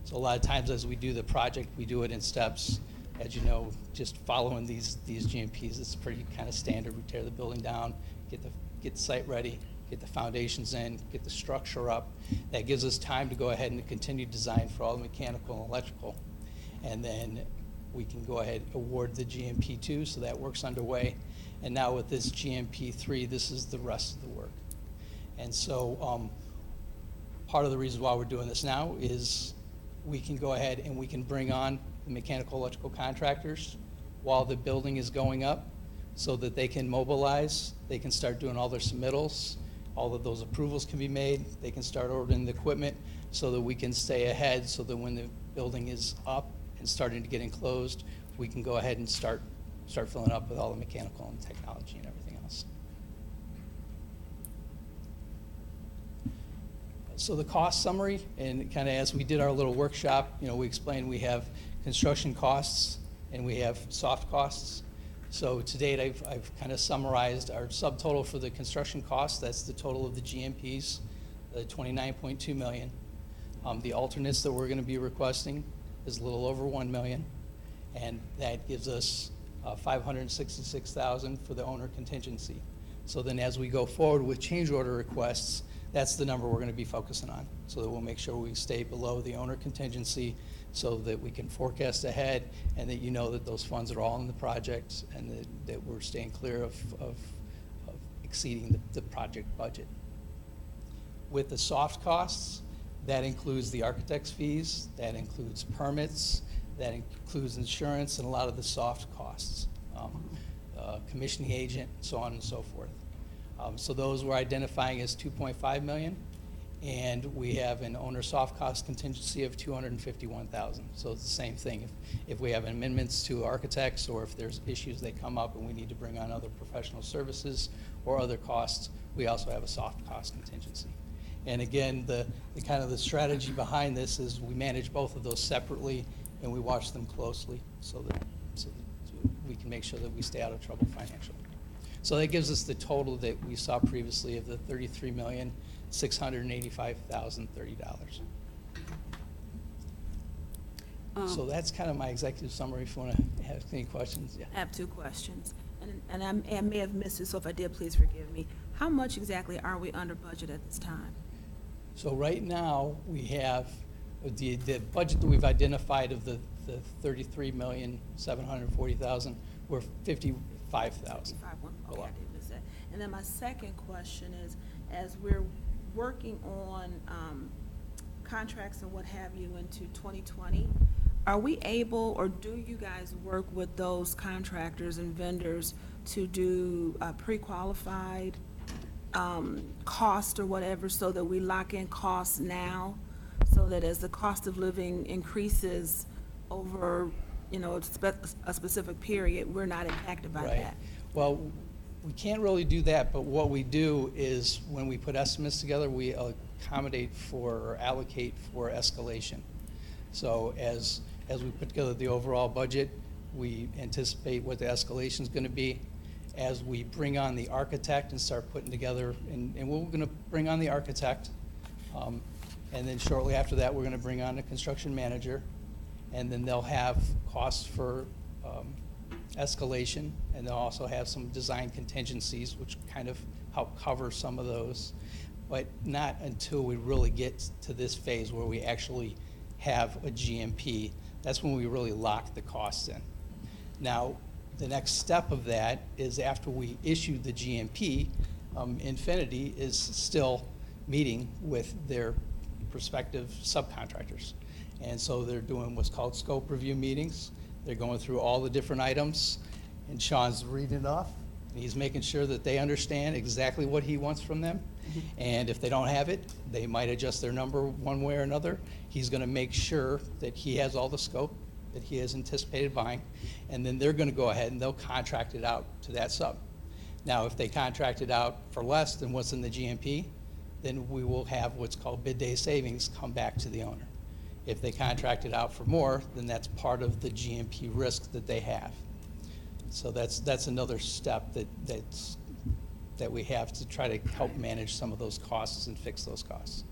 So a lot of times as we do the project, we do it in steps. As you know, just following these GMPs, it's pretty kind of standard. We tear the building down, get the site ready, get the foundations in, get the structure up. That gives us time to go ahead and continue design for all the mechanical and electrical. And then we can go ahead and award the GMP 2, so that work's underway. And now with this GMP 3, this is the rest of the work. And so part of the reason why we're doing this now is we can go ahead and we can bring on the mechanical electrical contractors while the building is going up, so that they can mobilize, they can start doing all their submittals, all of those approvals can be made, they can start ordering the equipment so that we can stay ahead, so that when the building is up and starting to get enclosed, we can go ahead and start filling up with all the mechanical and technology and everything else. So the cost summary, and kind of as we did our little workshop, we explained we have construction costs and we have soft costs. So to date, I've kind of summarized our subtotal for the construction costs. That's the total of the GMPs, the $29.2 million. The alternates that we're going to be requesting is a little over $1 million, and that gives us $566,000 for the owner contingency. So then as we go forward with change order requests, that's the number we're going to be focusing on, so that we'll make sure we stay below the owner contingency so that we can forecast ahead and that that those funds are all in the project and that we're staying clear of exceeding the project budget. With the soft costs, that includes the architect's fees, that includes permits, that includes insurance and a lot of the soft costs, commissioning agent, so on and so forth. So those we're identifying as $2.5 million, and we have an owner soft cost contingency of $251,000. So it's the same thing. If we have amendments to architects, or if there's issues that come up and we need to bring on other professional services or other costs, we also have a soft cost contingency. And again, the kind of the strategy behind this is we manage both of those separately and we watch them closely so that we can make sure that we stay out of trouble financially. So that gives us the total that we saw previously of the $33,685,030. So that's kind of my executive summary. If you want to have any questions, yeah. I have two questions, and I may have missed it, so if I did, please forgive me. How much exactly are we under budget at this time? So right now, we have the budget that we've identified of the $33,740,000, we're $55,000. Okay, I did miss that. And then my second question is, as we're working on contracts and what have you into 2020, are we able, or do you guys work with those contractors and vendors to do pre-qualified cost or whatever, so that we lock in costs now, so that as the cost of living increases over a specific period, we're not impacted by Right. that? Well, we can't really do that, but what we do is when we put estimates together, we accommodate for or allocate for escalation. So as we put together the overall budget, we anticipate what the escalation is going to be. As we bring on the architect and start putting together, and we're going to bring on the architect, and then shortly after that, we're going to bring on a construction manager, and then they'll have costs for escalation, and they'll also have some design contingencies, which kind of help cover some of those, but not until we really get to this phase where we actually have a GMP. That's when we really lock the costs in. Now, the next step of that is after we issue the GMP, Infinity is still meeting with their prospective subcontractors. And so they're doing what's called scope review meetings. They're going through all the different items, and Sean's reading it off. And he's making sure that they understand exactly what he wants from them. And if they don't have it, they might adjust their number one way or another. He's going to make sure that he has all the scope that he has anticipated buying, and then they're going to go ahead and they'll contract it out to that sub. Now, if they contract it out for less than what's in the GMP, then we will have what's called bid day savings come back to the owner. If they contract it out for more, then that's part of the GMP risk that they have. So that's another step that we have to try to help manage some of those costs and fix those costs.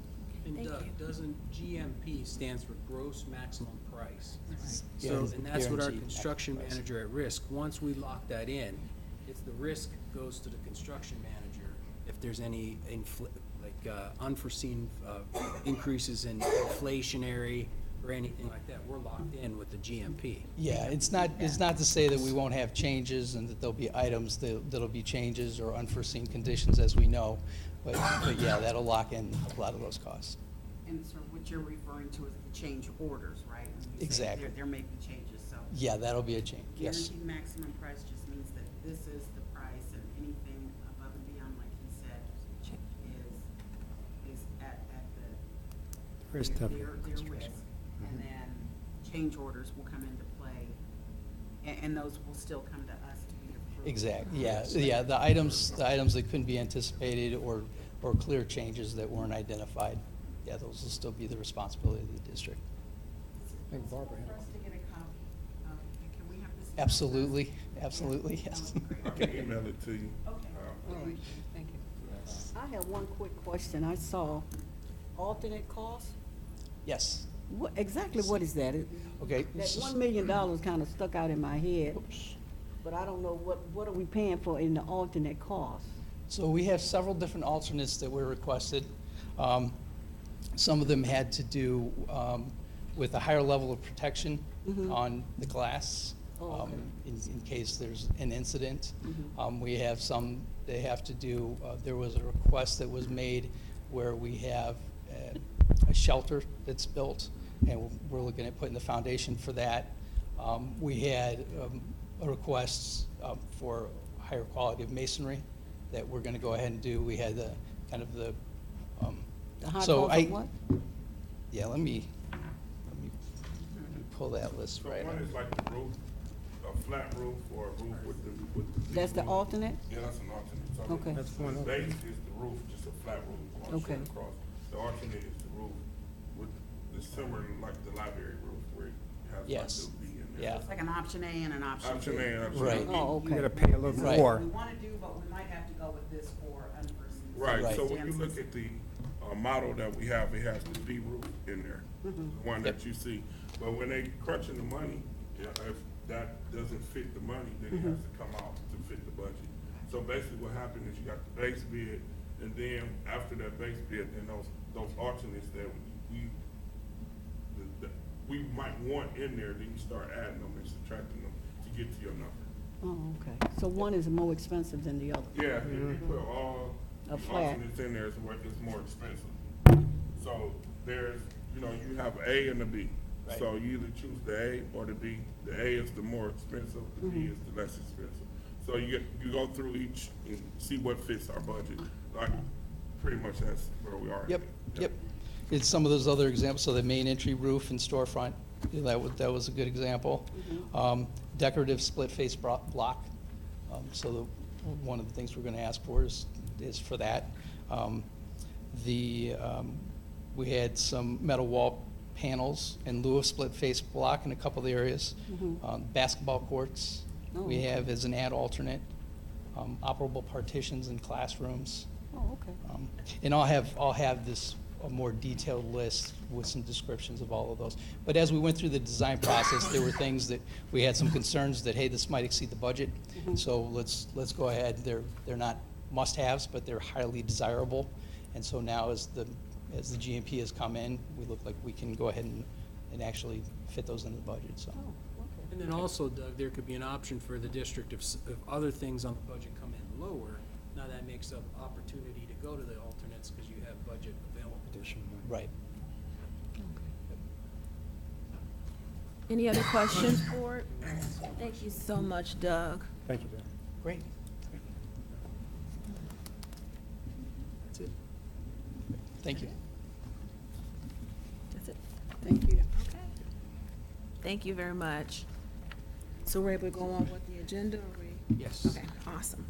And Thank Doug, you. doesn't GMP stands for gross maximum price? So, Guaranteed- and that's what our guaranteed construction maximum price. manager at risk, once we lock that in, it's the risk goes to the construction manager if there's any unforeseen increases in inflationary or anything like that. We're locked in with the GMP. Yeah, it's not to say that we won't have changes and that there'll be items that'll be changes or unforeseen conditions, as we know, but yeah, that'll lock in a lot of those costs. And so what you're referring to is the change orders, right? When you say Exactly. They're making changes, so. Yeah, that'll be a change, yes. Guaranteed maximum price just means that this is the price, and anything above and beyond, like he said, is Chris, tough. their list, and then change orders will come into play, and those will still come to us to be approved. Exactly, yeah, the items that couldn't be anticipated or clear changes that weren't identified, yeah, those will still be the responsibility of the district. I think Barbara had For us to get a copy, can we have this? Absolutely, yes. I can email it to you. Okay. Thank you. I have one quick question. I saw alternate costs. Yes, Exactly what is that? okay. That $1 million kind of stuck out in my head, but I don't know what are we paying for in the alternate costs? So we have several different alternates that were requested. Some of them had to do with a higher level of protection on the glass in case there's an incident. We have some, they have to do, there was a request that was made where we have a shelter that's built, and we're looking at putting the foundation for that. We had a request for higher quality of masonry that we're gonna go ahead and do. We had the, kind of the, The high so cost of what? yeah, let me pull that list So right one up. is like the roof, a flat roof or a roof with the. That's the roof. alternate? Yeah, that's an alternate. So Okay. the- That's one The of- base is the roof, just a flat roof going Okay. straight across. The alternate is the roof with the similar, like the library roof where it has like Yes. the V in there. Yeah. It's like an option A and an option B. Option A and option B. Right. Oh, You gotta okay. pay a little Right. more. We want to do, but we might have to go with this for unforeseen. Right, so when you circumstances. look at the model that we have, it has the B roof in there, the one that Yep. you see. But when they crunching the money, yeah, if that doesn't fit the money, then it has to come out to fit the budget. So basically what happened is you got the base bid, and then after that base bid, then those alternates that we might want in there, then you start adding them and subtracting them to get to your number. Oh, okay. So one is more expensive than the other? Yeah, if you put all A the flat. alternates in there, it's more expensive. So there's, you have A and a B. Right. So you either choose the A or the B. The A is the more expensive, the B is the less expensive. So you go through each and see what fits our budget. Like, pretty much that's where we are. Yep. It's some of those other examples, so the main entry roof and storefront, that was a good example. Decorative split face block, so one of the things we're gonna ask for is for that. We had some metal wall panels in lieu of split face block in a couple of the areas. Basketball courts, we have as an ad alternate, operable partitions in classrooms. Oh, okay. And I'll have this, a more detailed list with some descriptions of all of those. But as we went through the design process, there were things that we had some concerns that, hey, this might exceed the budget. So let's go ahead. They're not must-haves, but they're highly desirable. And so now as the GMP has come in, we look like we can go ahead and actually fit those into the budget, so. Oh, okay. And then also, Doug, there could be an option for the district if other things on the budget come in lower. Now that makes up opportunity to go to the alternates because you have budget available. Right. Any other questions, board? Thank you so much, Doug. Thank you, Dan. Great. That's it. Thank you. That's it. Thank you. Okay. Thank you very much. So we're able to go on with the agenda, or we? Yes. Okay, awesome.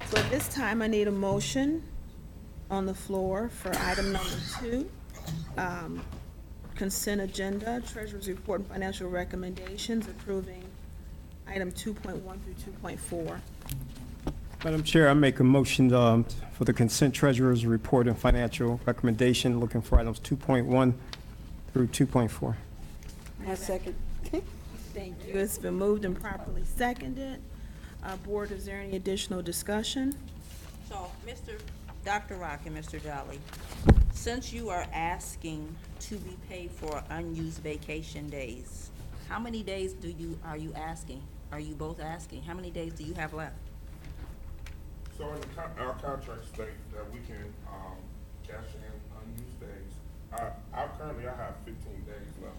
So at this time, I need a motion on the floor for item number 2, consent agenda, treasurer's report and financial recommendations, approving item 2.1 through 2.4. Madam Chair, I make a motion for the consent treasurer's report and financial recommendation, looking for items 2.1 through 2.4. I second. Thank you. It's been moved and properly seconded. Board, is there any additional discussion? So, Dr. Rock and Mr. Jolly, since you are asking to be paid for unused vacation days, how many days are you asking? Are you both asking? How many days do you have left? So in our contract state that we can cash in unused days. I currently have 15 days left.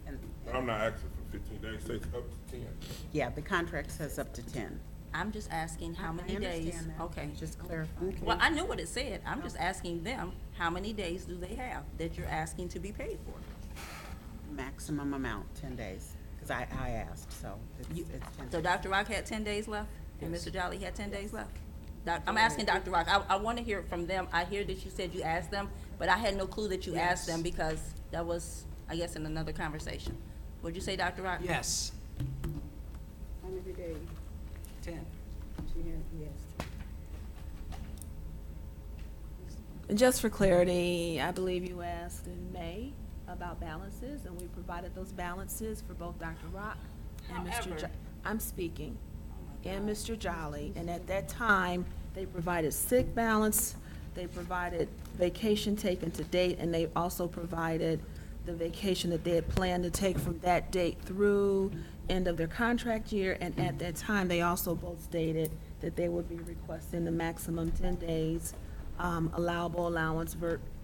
And, I'm not asking for 15 days, say it's up to 10. yeah, the contract says up to 10. I'm just asking how many I days? understand that. Okay. Just clarifying. Well, I knew what it said. I'm just asking them, how many days do they have that you're asking to be paid for? Maximum amount, 10 days, because I asked, so it's 10 So days. Dr. Rock had 10 days left, and Mr. Jolly had 10 days left? I'm asking Dr. Rock, I want to hear it from them. I hear that you said you asked them, but I had no clue that you asked them because that was, I guess, in another conversation. What'd you say, Dr. Rock? Yes. How many days? 10. Yes. Just for clarity, I believe you asked in May about balances, and we provided those balances for both Dr. Rock and Mr. However- I'm speaking, and Mr. Jolly, and at that time, they provided sick balance, they provided vacation taken to date, and they also provided the vacation that they had planned to take from that date through end of their contract year, and at that time, they also both stated that they would be requesting the maximum 10 days allowable allowance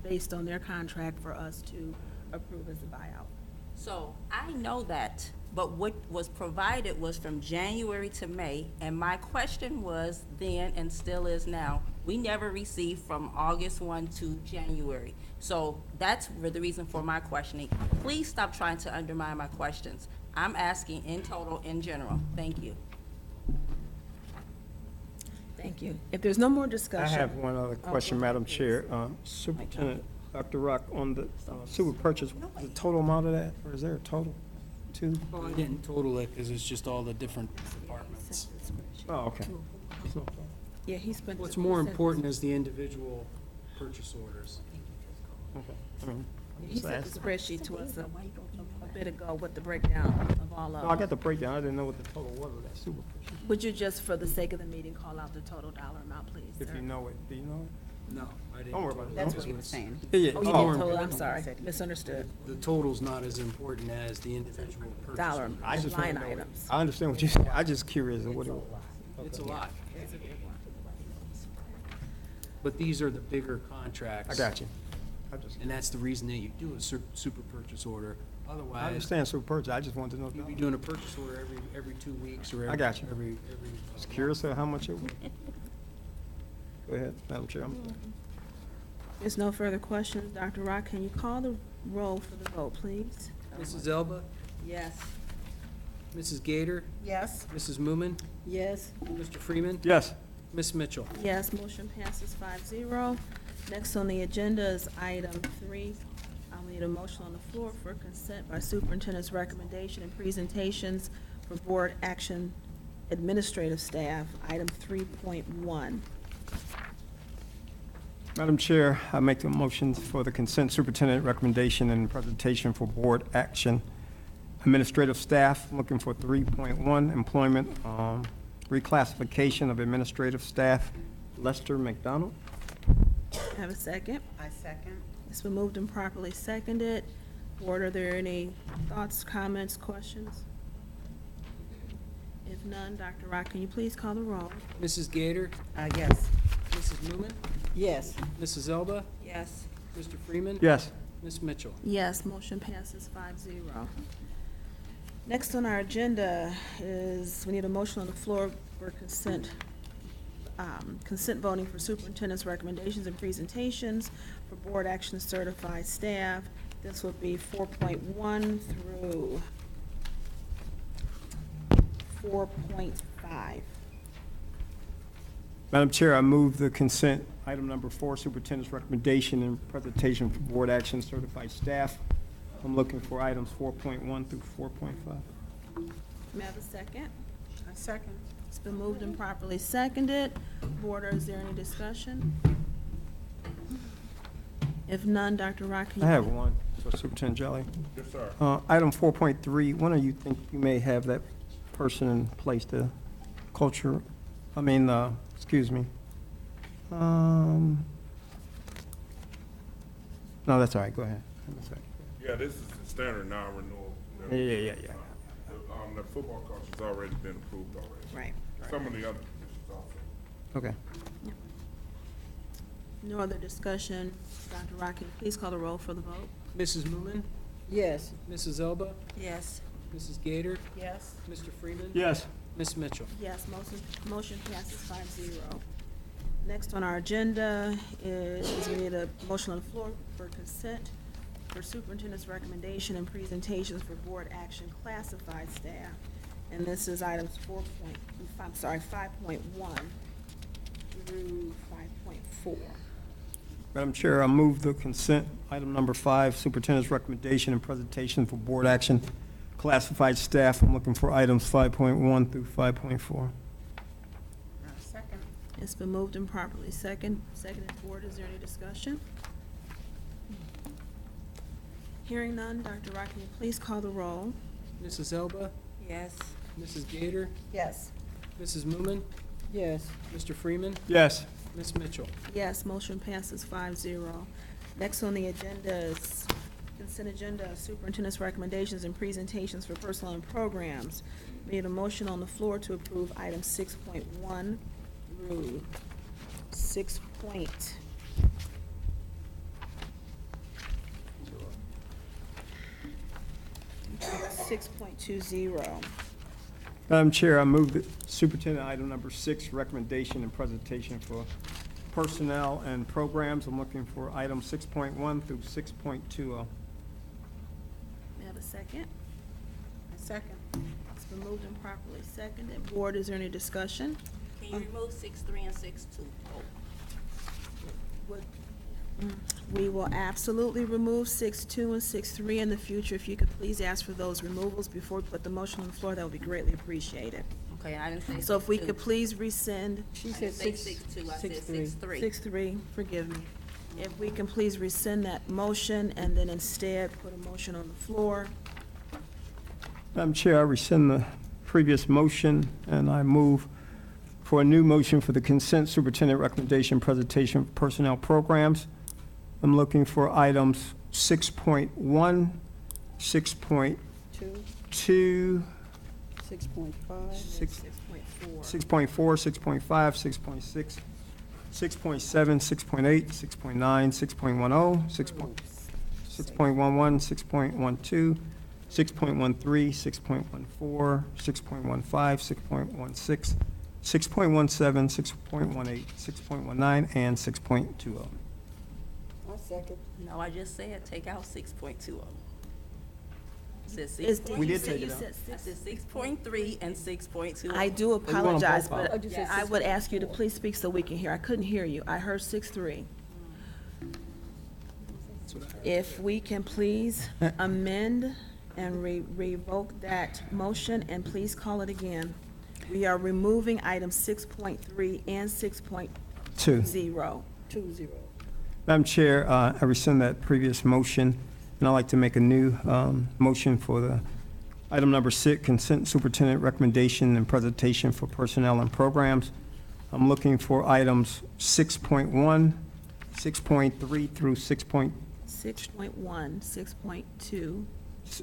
based on their contract for us to approve as a buyout. So I know that, but what was provided was from January to May, and my question was then and still is now, we never received from August 1 to January. So that's the reason for my questioning. Please stop trying to undermine my questions. I'm asking in total, in general. Thank you. Thank you. If there's no more I discussion. have one other question, Madam Chair. Superintendent, Dr. Rock, on the super purchase, the total amount of that, or is there a total? Two? Well, I didn't total it because it's just all the different departments. Oh, okay. Yeah, he spent. What's more important is the individual purchase orders. Okay. I mean, I'm He just sent the asking. spreadsheet to us a bit ago with the breakdown of all No, I of them. got the breakdown. I didn't know what the total was of that super purchase. Would you just, for the sake of the meeting, call out the total dollar amount, please, If sir? you know it, do you know it? No, I didn't. Don't worry about it. That's what he was saying. Yeah, yeah. Oh, you Oh, did total, I'm sorry, misunderstood. The total's not as important as the individual purchase. Dollar, order. I just wanna line know it. items. I understand what you said. I just curious of what it was. It's a lot. But these are the bigger contracts. I got you. I just, And that's the reason that you do a super purchase order. I Otherwise, understand super purchase. I just wanted to know. you'd be doing a purchase order every 2 weeks or every. I got you. Every. Just curious of how much it was. Go ahead, Madam Chair. There's no further questions. Dr. Rock, can you call the roll for the vote, please? Mrs. Elba, Yes. Mrs. Gator, Yes? Mrs. Moomin, Yes. Mr. Freeman, Yes. Ms. Mitchell. Yes, motion passes 5-0. Next on the agenda is item 3. We need a motion on the floor for consent by superintendent's recommendation and presentations for board action administrative staff, item 3.1. Madam Chair, I make the motions for the consent superintendent recommendation and presentation for board action. Administrative staff, looking for 3.1, employment, reclassification of administrative staff, Lester McDonald. Have a second? I second. It's been moved and properly seconded. Board, are there any thoughts, comments, questions? If none, Dr. Rock, can you please call the roll? Mrs. Gator, Yes. Mrs. Moomin, Yes. Mrs. Elba, Yes. Mr. Freeman. Yes. Ms. Mitchell. Yes, motion passes 5-0. Next on our agenda is, we need a motion on the floor for consent voting for superintendent's recommendations and presentations for board action certified staff. This would be 4.1 through 4.5. Madam Chair, I move the consent, item number 4, superintendent's recommendation and presentation for board action certified staff. I'm looking for items 4.1 through 4.5. May I have a second? I second. It's been moved and properly seconded. Board, is there any discussion? If none, Dr. Rock, can you? I have one for Superintendent Jelly. Yes, sir. Item 4.3, when do you think you may have that person in place to excuse me. No, that's all right, go ahead. That's all right. Yeah, this is the standard non-renewal. Yeah. The football coach has already been approved already. Right. Some of the other positions also. Okay. No other discussion. Dr. Rock, can you please call the roll for the vote? Mrs. Yes. Mrs. Elba, Yes. Mrs. Gator, Yes? Mr. Freeman. Yes. Ms. Mitchell? Yes, motion passes 5-0. Next on our agenda is we need a motion on the floor for consent for superintendent's recommendation and presentations for board action classified staff. And this is items 5.1 through 5.4. Madam Chair, I move the consent, item number 5, superintendent's recommendation and presentation for board action, classified staff. I'm looking for items 5.1 through 5.4. Second. It's been moved and properly seconded. Board, is there any discussion? Hearing none, Dr. Rock, can you please call the roll? Mrs. Elba? Yes. Mrs. Gator? Yes. Mrs. Moomin? Yes. Mr. Freeman? Yes. Ms. Mitchell? Yes, motion passes 5-0. Next on the agenda is consent agenda, superintendent's recommendations and presentations for personnel and programs. We need a motion on the floor to approve items 6.1 through 6.20. Madam Chair, I move that superintendent item number 6, recommendation and presentation for personnel and programs. I'm looking for items 6.1 through 6.20. May I have a second? Second. It's been moved and properly seconded. Board, is there any discussion? Can you remove 6.3 and 6.2? We will absolutely remove 6.2 and 6.3 in the future. If you could please ask for those removals before we put the motion on the floor, that would be greatly appreciated. Okay, I didn't say So if we 6.2. could please rescind. She I said didn't say 6.2, I said 6.3. 6.3, forgive me. If we can please rescind that motion and then instead put a motion on the floor. Madam Chair, I rescind the previous motion, and I move for a new motion for the consent superintendent recommendation presentation for personnel programs. I'm looking for items 6.1, 6.2, 2, 6.5. 6, 6.4. 6.4, 6.5, 6.6, 6.7, 6.8, 6.9, 6.10, 6.11, 6.12, 6.13, 6.14, 6.15, 6.16, 6.17, 6.18, 6.19, and 6.20. I second. No, I just said take out 6.20. Said We did 6.3. take it out. I said 6.3 and 6.2. I do you want them apologize, both out? but I would ask you to please speak so we can hear. I couldn't hear you. I heard 6.3. If we can please amend and revoke that motion, and please call it again. We are removing items 6.3 and 6.20. 2-0. Madam Chair, I rescind that previous motion, and I'd like to make a new motion for the item number 6, consent superintendent recommendation and presentation for personnel and programs. I'm looking for items 6.1, 6.3 through 6.1, 6.2,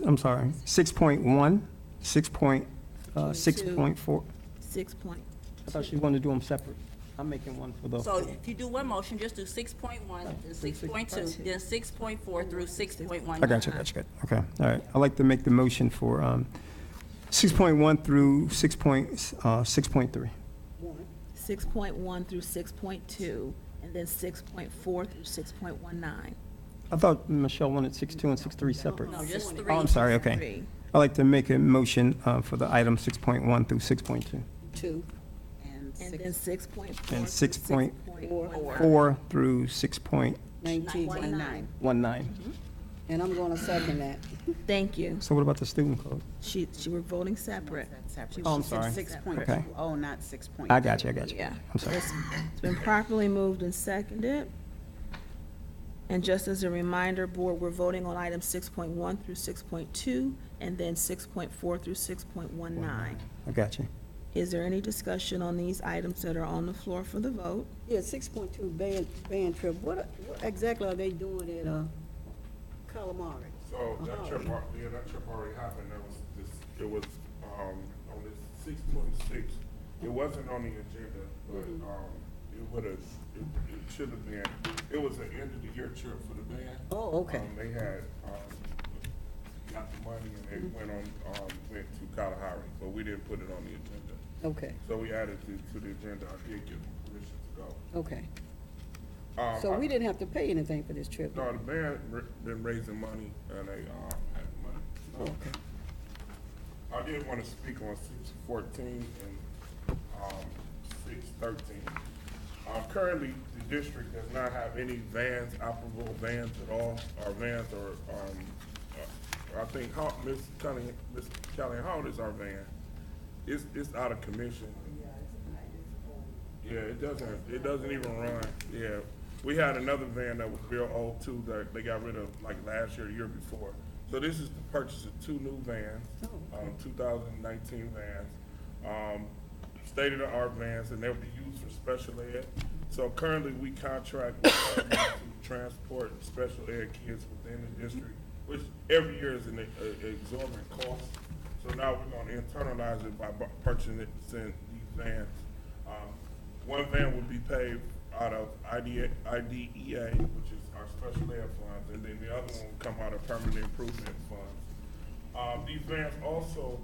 I'm sorry, 6.1, 6.4. 6 point. I thought she wanted to do them separate. I'm making one for the. So if you do one motion, just do 6.1, then 6.2, then 6.4 through 6.1. I got you. Okay, all right. I'd like to make the motion for 6.1 through 6.3. 6.1 through 6.2, and then 6.4 through 6.19. I thought Michelle wanted 6.2 and 6.3 separate. No, just 3. Oh, I'm sorry, okay. Three. I'd like to make a motion for the item 6.1 through 6.2, 2. And then 6.4. and 6.4 4. through 6.19. 19. And I'm going to second that. Thank you. So what about the student code? She were voting separate. That's separate. Oh, I'm She said sorry. 6.20, Okay. not 6.2. I got you. Yeah. I'm sorry. It's been properly moved and seconded. And just as a reminder, Board, we're voting on items 6.1 through 6.2, and then 6.4 through 6.19. I got you. Is there any discussion on these items that are on the floor for the vote? Yeah, 6.2 band trip. What exactly are they doing at Calamari? So that trip, that trip already happened. That was this, it was, on this 6/26. It wasn't on the agenda, but, it would've, it should have been, it was an end of the year trip for the band. Oh, okay. They had, got the money and they went to Kalahari, but we didn't put it on the agenda. Okay, So we added it to the agenda. I did give permission to go. okay. So we didn't have to pay anything for this trip? No, the band been raising money and they, had money. So Okay. I did want to speak on 614 and, 613. Currently, the district does not have any vans, operable vans at all. Our vans are, I think, Miss Callahan, how old is our van? It's out of commission. Yeah, it doesn't even run. Yeah. We had another van that was real old too, that they got rid of like last year, the year before. So this is the purchase of 2 new vans, 2019 vans, state-of-the-art vans, and they'll be used for special ed. So currently, we contract with them to transport special ed kids within the district, which every year is an exorbitant cost. So now we're gonna internalize it by purchasing these vans. One van would be paid out of IDEA, which is our special ed funds, and then the other one will come out of permanent improvement funds. These vans also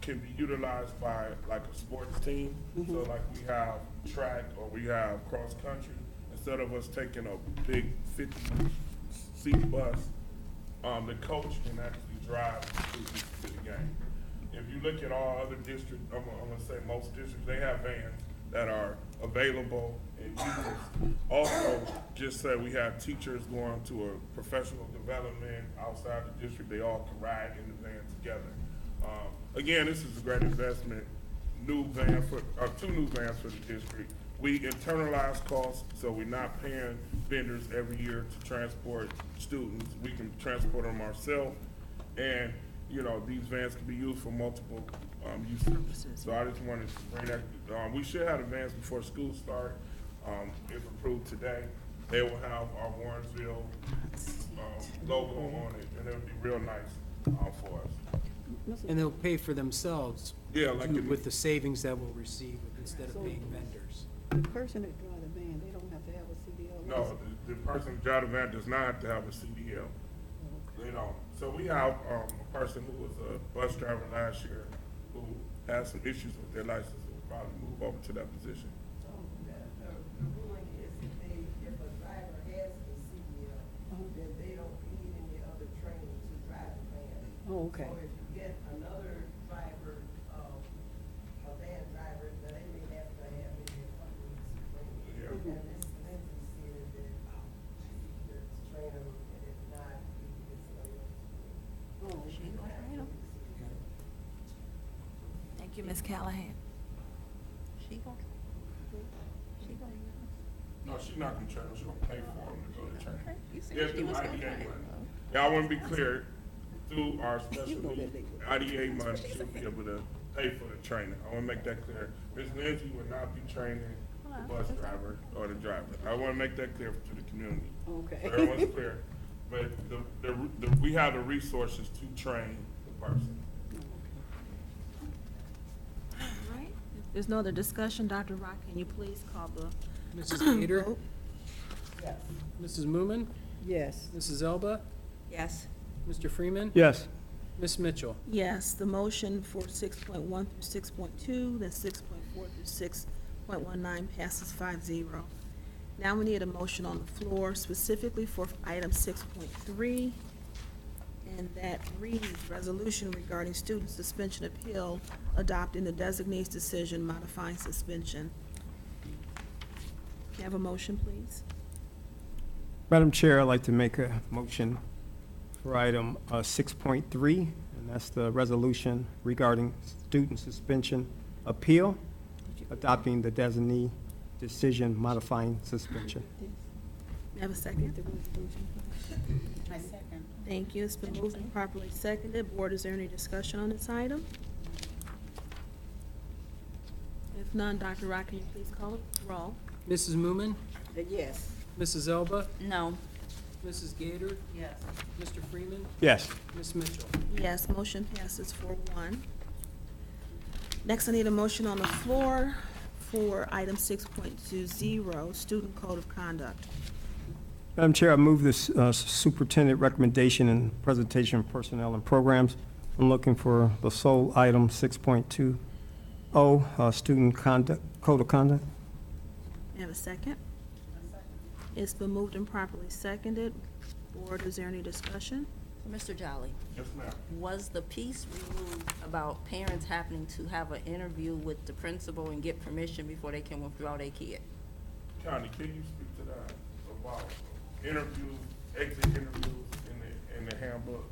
can be utilized by like a sports team. So like we have track or we have cross country, instead of us taking a big 50-seat bus, the coach can actually drive the students to the game. If you look at all other districts, I'm gonna say most districts, they have vans that are available and used. Also, just say we have teachers going to a professional development outside the district, they all can ride in the van together. Again, this is a great investment. 2 new vans for the district. We internalize costs, so we're not paying vendors every year to transport students. We can transport them ourselves, and these vans can be used for multiple uses. So I just wanted to bring that. We should have the vans before school start. If approved today, they will have our Warrensville logo on it, and it'll be real nice for us. And they'll pay for themselves. Yeah, like with the savings that we'll receive instead of paying vendors. The person that drives the van, they don't have to have a CDL? No, the person who drives the van does not have to have a CDL. They don't. So we have a person who was a bus driver last year who has some issues with their license, so we'll probably move over to that position. The ruling is if a driver has a CDL, then they don't need any other training to drive the van. Oh, okay. So if you get another driver, a van driver, then they may have to have maybe a couple weeks of training. Yeah. And Ms. Lindsay said that the trainer, and if not, we can get somebody else to do it. She gonna train 'em. Thank you, Ms. Callahan. No, she's not gonna train them, she's gonna pay for them to go to training. You said Yeah, she through was gonna IDA train money. Yeah, I wanna be clear, through our special needs, IDA money, she'll be able to pay for the training. I wanna make that clear. Ms. Lindsay would not be training the bus driver or the driver. I wanna make that clear to the community. Okay. So everyone's clear. But we have the resources to train the person. All right. If there's no other discussion, Dr. Rock, can you please call the Mrs. Gator, vote? Yes. Mrs. Moomin, Yes. Mrs. Elba, Yes. Mr. Freeman, Yes. Ms. Mitchell. Yes, the motion for 6.1 through 6.2, then 6.4 through 6.19 passes 5-0. Now we need a motion on the floor specifically for item 6.3, and that reads, resolution regarding student suspension appeal, adopting the designee's decision modifying suspension. Can I have a motion, please? Madam Chair, I'd like to make a motion for item 6.3, and that's the resolution regarding student suspension appeal, adopting the designee decision modifying suspension. May I have a second? I second. Thank you. It's been moved and properly seconded. Board, is there any discussion on this item? If none, Dr. Rock, can you please call it roll? Mrs. Moomin, Yes. Mrs. Elba, No. Mrs. Gator, Yes. Mr. Freeman, Yes. Ms. Mitchell. Yes, motion passes 4-1. Next, I need a motion on the floor for item 6.20, student code of conduct. Madam Chair, I move this superintendent recommendation and presentation of personnel and programs. I'm looking for the sole item 6.2 O, student conduct, code of conduct. You have a second? It's been moved and properly seconded. Board, is there any discussion? Mr. Jolly, Yes, ma'am. was the piece removed about parents having to have an interview with the principal and get permission before they can withdraw their kid? Connie, can you speak to that about interviews, exit interviews in the handbook?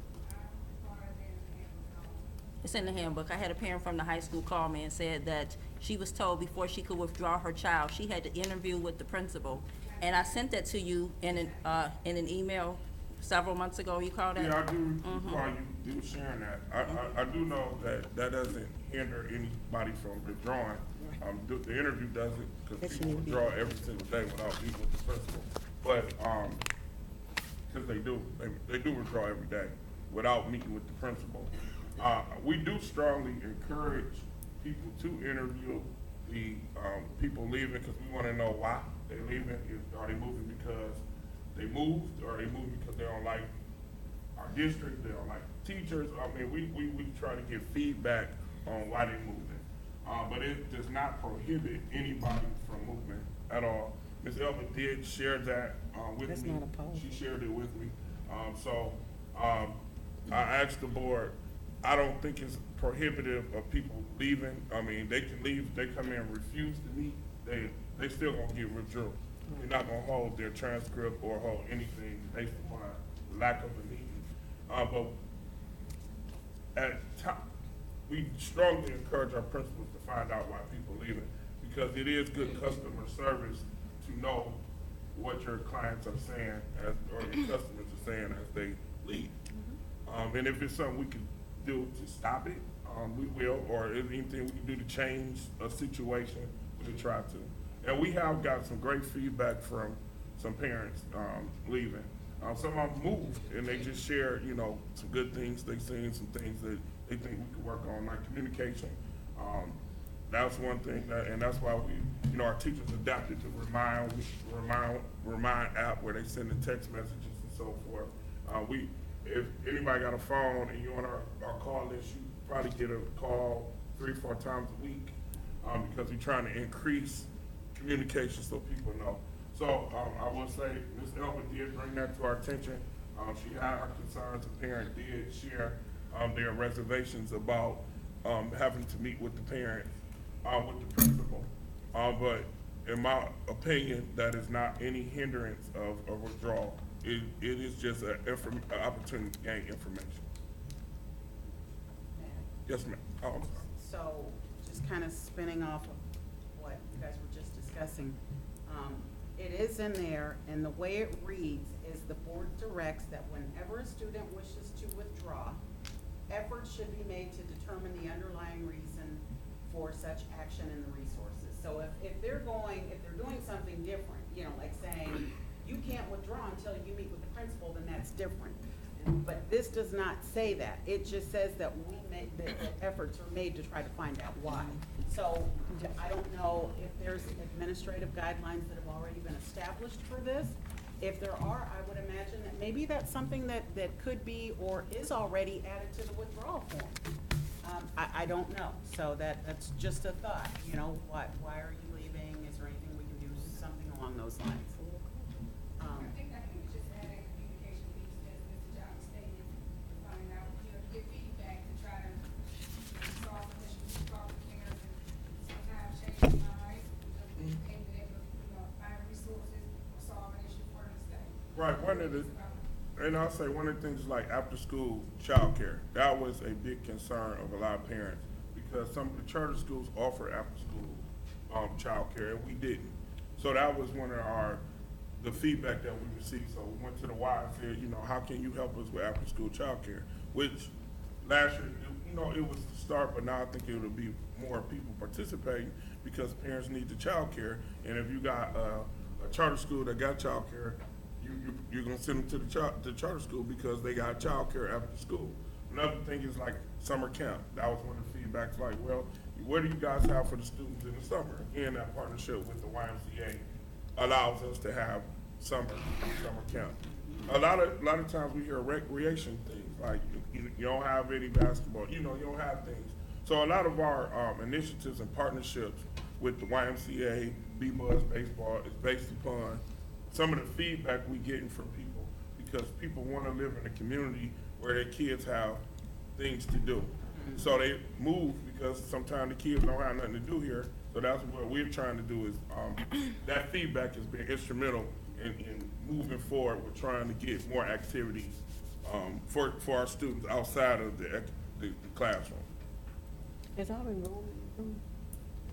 It's in the handbook. I had a parent from the high school call me and said that she was told before she could withdraw her child, she had to interview with the principal. And I sent that to you in an email several months ago. You called that? Yeah, I do recall you sharing that. I do know that doesn't hinder anybody from withdrawing. The interview doesn't, because people withdraw every single day without meeting with the principal. But, because they do withdraw every day without meeting with the principal. We do strongly encourage people to interview the people leaving, because we want to know why they're leaving. Are they moving because they moved, or are they moving because they don't like our district, they don't like teachers? I mean, we try to get feedback on why they're moving. But it does not prohibit anybody from moving at all. Ms. Elba did share that with me. That's not opposed. She shared it with me. I asked the board, I don't think it's prohibitive of people leaving. I mean, they can leave, they come in and refuse to meet, they still gonna get withdrew. They're not gonna hold their transcript or hold anything based upon lack of a meeting. But at top, we strongly encourage our principals to find out why people are leaving, because it is good customer service to know what your clients are saying or your customers are saying as they leave. And if it's something we can do to stop it, we will, or anything we can do to change a situation, we'll try to. And we have got some great feedback from some parents leaving. Some of them moved and they just shared, some good things they've seen, some things that they think we could work on, like communication. That's one thing, and that's why our teachers adapted to Remind app, where they send the text messages and so forth. If anybody got a phone and you're on our call list, you probably get a call 3-4 times a week, because we're trying to increase communication so people know. So I will say, Ms. Elba did bring that to our attention. She had her concerns. The parent did share their reservations about having to meet with the parent, with the principal. But in my opinion, that is not any hindrance of withdrawal. It is just an opportunity to gain information. Yes, ma'am. Oh, I'm sorry. So, just kind of spinning off of what you guys were just discussing, it is in there, and the way it reads is the board directs that whenever a student wishes to withdraw, efforts should be made to determine the underlying reason for such action and the resources. So if they're doing something different, like saying, you can't withdraw until you meet with the principal, then that's different. But this does not say that. It just says that that efforts are made to try to find out why. So I don't know if there's administrative guidelines that have already been established for this. If there are, I would imagine that maybe that's something that could be or is already added to the withdrawal form. I don't know. So that's just a thought, why are you leaving? Is there anything we can do, something along those lines? I think it's just adding a communication piece, as Mr. Johnson stated, to find out, get feedback to try to solve an issue, talk to parents, and sometimes change their minds, maybe they will, find resources or solve an issue for the state. Right, and I'll say one of the things like after-school childcare, that was a big concern of a lot of parents, because some of the charter schools offer after-school childcare, and we didn't. So that was one of the feedback that we received. So we went to the Y and said, how can you help us with after-school childcare? Which last year, it was the start, but now I think it'll be more people participating because parents need the childcare. And if you got a charter school that got childcare, you're gonna send them to the charter school because they got childcare after school. Another thing is like summer camp. That was one of the feedbacks. Like, well, what do you guys have for the students in the summer? Again, that partnership with the YMCA allows us to have summer camp. A lot of times we hear recreation things like you don't have any basketball. You don't have things. So a lot of our initiatives and partnerships with the YMCA, B-Buzz Baseball is based upon some of the feedback we getting from people, because people want to live in a community where their kids have things to do. So they move because sometimes the kids don't have nothing to do here. So that's what we're trying to do is, that feedback has been instrumental in moving forward with trying to get more activities for our students outside of the classroom. Is our enrollment improved?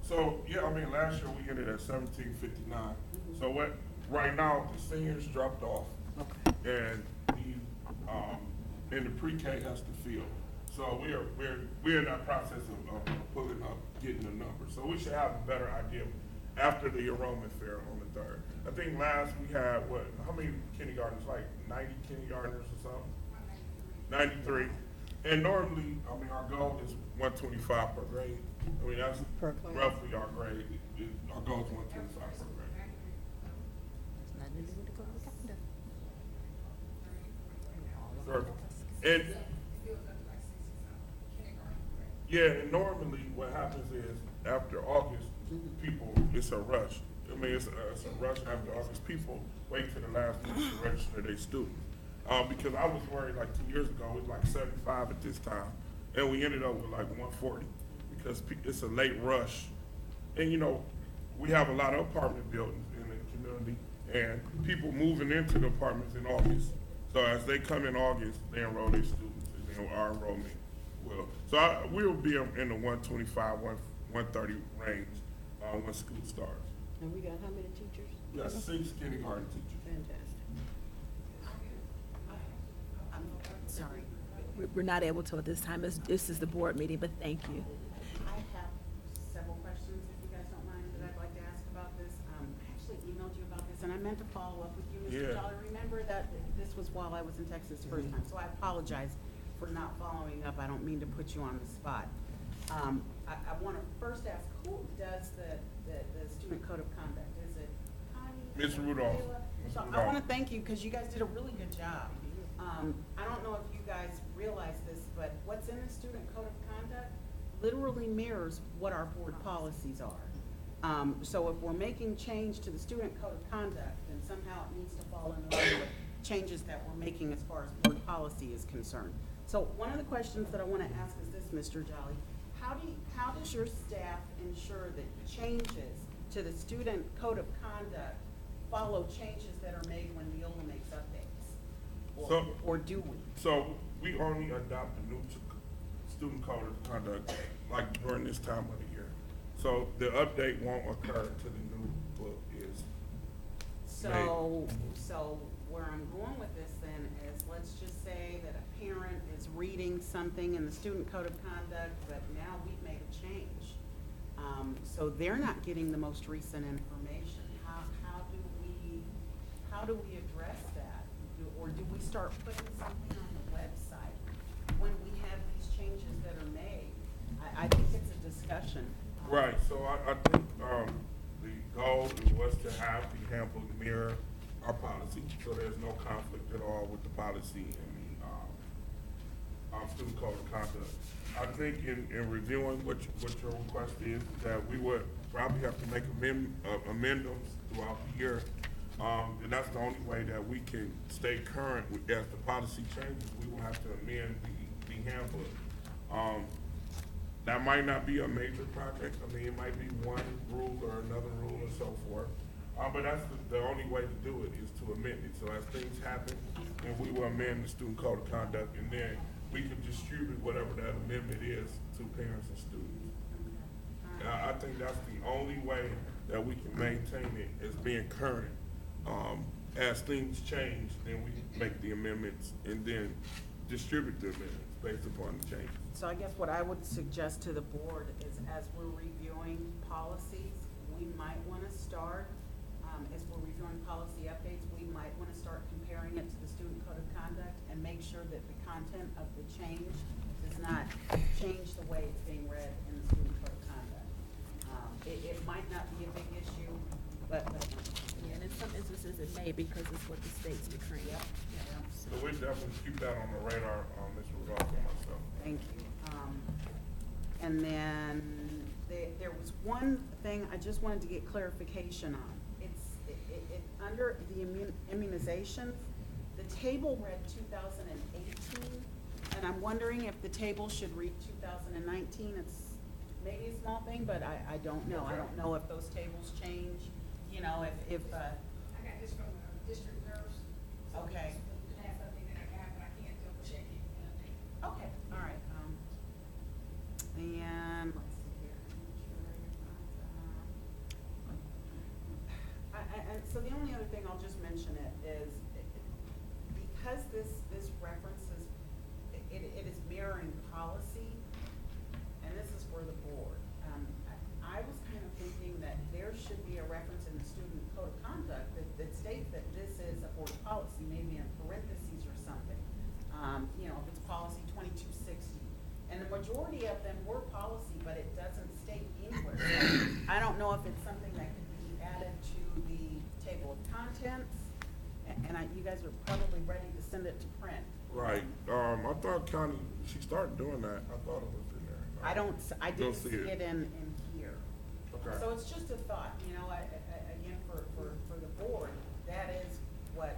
So, yeah, I mean, last year we ended at 1759. So right now, the seniors dropped off. And the pre-K has to fill. So we're in that process of pulling up, getting the numbers. So we should have a better idea after the enrollment fair on the 3rd. I think last we had, how many kindergartens? Like 90 kindergartners or something? 93. And normally, I mean, our goal is 125 per grade. I mean, that's Per class. roughly our grade. Our goal is 125 per grade. Sure. And yeah, and normally what happens is after August, people, it's a rush. I mean, it's a rush after August. People wait till the last week to register their students. Because I was worried like 2 years ago, it was like 75 at this time. And we ended up with like 140 because it's a late rush. And you know, we have a lot of apartment buildings in the community and people moving into the apartments in August. So as they come in August, they enroll their students and then our enrollment will. So we'll be in the 125, 130 range when school starts. And we got how many teachers? We got 6 kindergarten teachers. Fantastic. Sorry. We're not able to at this time. This is the board meeting, but thank you. I have several questions, if you guys don't mind, that I'd like to ask about this. I actually emailed you about this, and I meant to follow up with you, Mr. Yeah. Jolly. Remember that this was while I was in Texas the first time, so I apologize for not following up. I don't mean to put you on the spot. I want to first ask, who does the student code of conduct? Is it Connie? Ms. Rudolph. So I want to thank you, because you guys did a really good job. I don't know if you guys realize this, but what's in the student code of conduct literally mirrors what our board policies are. So if we're making change to the student code of conduct, then somehow it needs to fall in line with changes that we're making as far as board policy is concerned. So one of the questions that I want to ask is this, Mr. Jolly. How does your staff ensure that changes to the student code of conduct follow changes that are made when Neola makes updates? Or do we? So we only adopt the new student code of conduct like during this time of the year. So the update won't occur until the new book is So where I'm going with this then is, let's just say that a parent is reading something in the student code of conduct, but now we've made a change. So they're not getting the most recent information. How do we address that? Or do we start putting something on the website when we have these changes that are made? I think it's a discussion. right. So I think the goal was to have the handbook mirror our policy, so there's no conflict at all with the policy and the student code of conduct. I think in reviewing what your request is, that we would probably have to make amendments throughout the year. And that's the only way that we can stay current with, as the policy changes, we will have to amend the handbook. That might not be a major project. I mean, it might be one rule or another rule or so forth. But that's the only way to do it is to amend it. So as things happen, then we will amend the student code of conduct, and then we can distribute whatever that amendment is to parents and students. And I think that's the only way that we can maintain it as being current. As things change, then we make the amendments and then distribute the amendments based upon the changes. So I guess what I would suggest to the board is, as we're reviewing policies, we might want to start, as we're reviewing policy updates, we might want to start comparing it to the student code of conduct and make sure that the content of the change does not change the way it's being read in the student code of conduct. It might not be a big issue, but Yeah, and in some instances it may, because it's what the state's decreeing. So we definitely keep that on the radar, Ms. Rudolph and myself. thank you. And then there was one thing I just wanted to get clarification on. Under the immunizations, the table read 2018, and I'm wondering if the table should read 2019. It's maybe a small thing, but I don't know. I don't know if those tables change, you know, if I got this from the district nurse. So Okay. That's something that I got, but I can't double check it. Okay, all right, and let's see here. So the only other thing I'll just mention is, because this references, it is mirroring policy, and this is for the board. I was kind of thinking that there should be a reference in the student code of conduct that states that this is a board policy, maybe in parentheses or something. You know, if it's policy 2260. And the majority of them were policy, but it doesn't state anywhere. So I don't know if it's something that could be added to the table of contents. And you guys are probably ready to send it to print. Right, I thought Connie, she started doing that, I thought it was in there. I didn't see see it in here. Okay. So it's just a thought, you know, again, for the board, that is what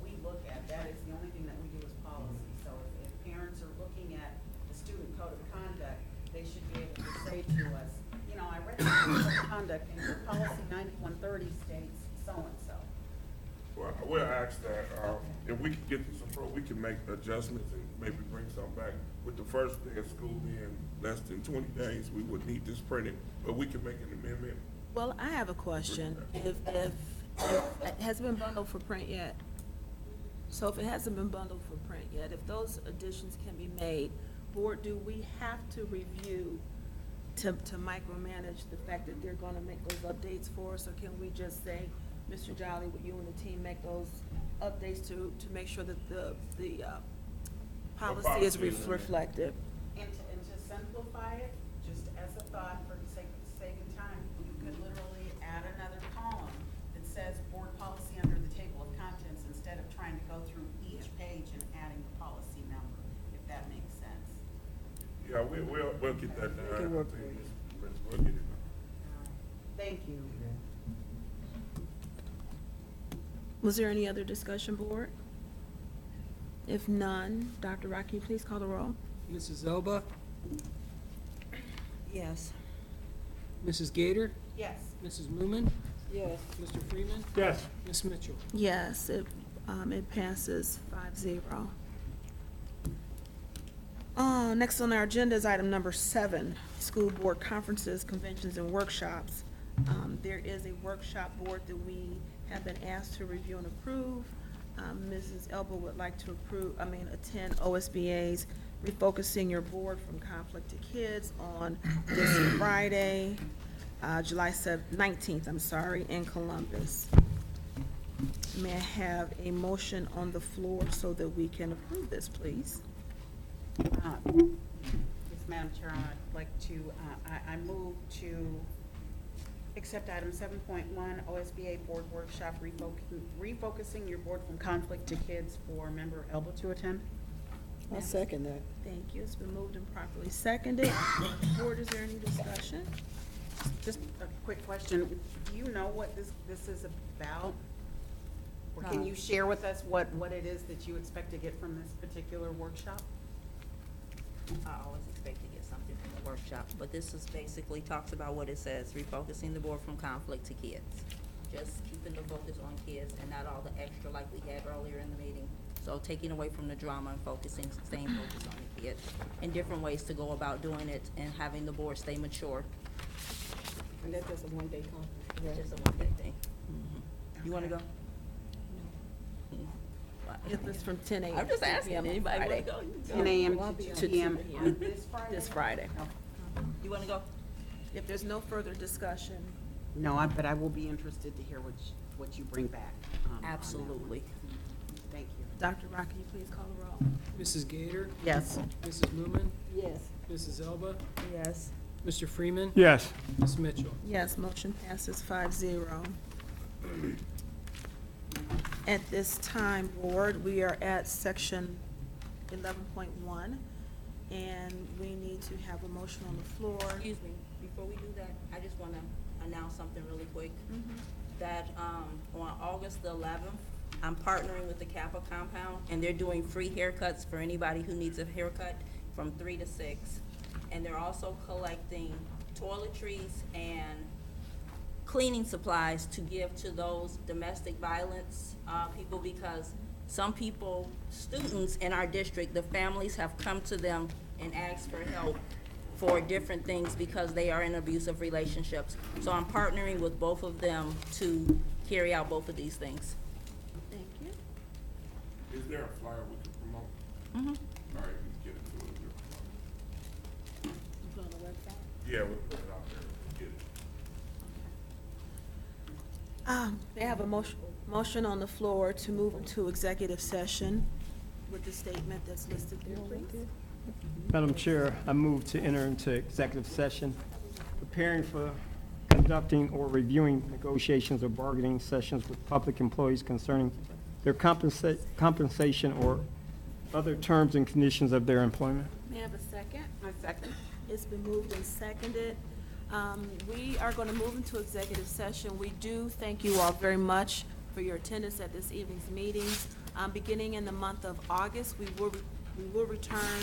we look at. That is the only thing that we do is policy. So if parents are looking at the student code of conduct, they should be able to say to us, you know, I read the student code of conduct and your policy 9130 states so-and-so. Well, we'll ask that, if we can get this approved, we can make adjustments and maybe bring something back. With the first day of school being less than 20 days, we would need this printed, but we can make an amendment. Well, I have a question. If it hasn't been bundled for print yet, so if it hasn't been bundled for print yet, if those additions can be made, board, do we have to review to micromanage the fact that they're gonna make those updates for us, or can we just say, Mr. Jolly, would you and the team make those updates to make sure that the policy is reflective? And to simplify it, just as a thought, for the sake of saving time, you could literally add another column that says board policy under the table of contents, instead of trying to go through each page and adding the policy number, if that makes sense. Yeah, we'll get that done. Make it work for you. We'll get it done. Thank you. Was there any other discussion, board? If none, Dr. Rock, can you please call the roll? Mrs. Elba, Yes. Mrs. Gator, Yes. Mrs. Moomin, Yes. Mr. Freeman, Yes. Ms. Mitchell. Yes, it passes 5-0. Next on our agenda is item number 7, school board conferences, conventions, and workshops. There is a workshop board that we have been asked to review and approve. Mrs. Elba would like to attend OSBA's Refocusing Your Board from Conflict to Kids on this Friday, July 19th, in Columbus. May I have a motion on the floor so that we can approve this, please? Yes, Madam Chair, I'd like to, I move to accept item 7.1, OSBA Board Workshop, refocusing your board from conflict to kids, for member Elba to attend. I'll second that. Thank you. It's been moved and properly seconded. Board, is there any discussion? Just a quick question, do you know what this is about? Or can you share with us what it is that you expect to get from this particular workshop? I always expect to get something from the workshop, but this is basically talks about what it says, refocusing the board from conflict to kids. Just keeping the focus on kids and not all the extra like we had earlier in the meeting. So taking away from the drama and staying focused on the kids, and different ways to go about doing it and having the board stay mature. And that's just a one-day conference, correct? Just a one-day thing. You wanna go? If it's from 10 a.m. I'm just to 2 asking, p.m. on anybody wanna Friday. go? You can go. 10 a.m. Well, I'll to be 2 on p.m. 2 p.m. This Friday? This Friday. You wanna go? If there's no further discussion, No, but I will be interested to hear what you bring back. On that one. Absolutely. Thank you. Dr. Rock, can you please call the roll? Mrs. Gator, Yes. Mrs. Moomin, Yes. Mrs. Elba, Yes. Mr. Freeman, Yes. Ms. Mitchell. Yes, motion passes 5-0. At this time, board, we are at section 11.1, and we need to have a motion on the floor. Excuse me, before we do that, I just wanna announce something really quick. That, on August the 11th, I'm partnering with the Kappa Compound, and they're doing free haircuts for anybody who needs a haircut from 3 to 6. And they're also collecting toiletries and cleaning supplies to give to those domestic violence, people, because some people, students in our district, the families have come to them and asked for help for different things because they are in abusive relationships. So I'm partnering with both of them to carry out both of these things. Thank you. Is there a flyer we can promote? All right, we can get into it. We'll Put on the website? Yeah, we'll put it out there, get it. They have a motion on the floor to move into executive session with the statement that's listed there, please. Madam Chair, I move to enter into executive session, preparing for conducting or reviewing negotiations or bargaining sessions with public employees concerning their compensation or other terms and conditions of their employment. May I have a second? I second. It's been moved and seconded. We are going to move into executive session. We do thank you all very much for your attendance at this evening's meeting. Beginning in the month of August, we will return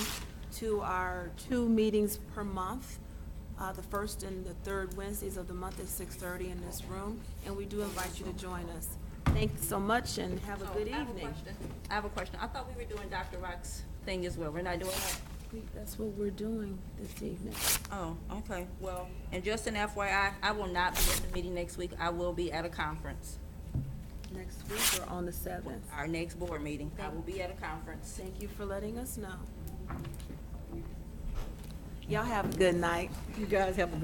to our 2 meetings per month, the first and the third Wednesdays of the month at 6:30 in this room, and we do invite you to join us. Thanks so much and have a good evening. I have a question. I thought we were doing Dr. Rock's thing as well. We're not doing that? That's what we're doing this evening. Oh, okay. Well, and just an FYI, I will not be at the meeting next week. I will be at a conference. Next week or on the 7th. Our next board meeting. I will be at a conference. Thank you for letting us know. Y'all have a good night. You guys have a good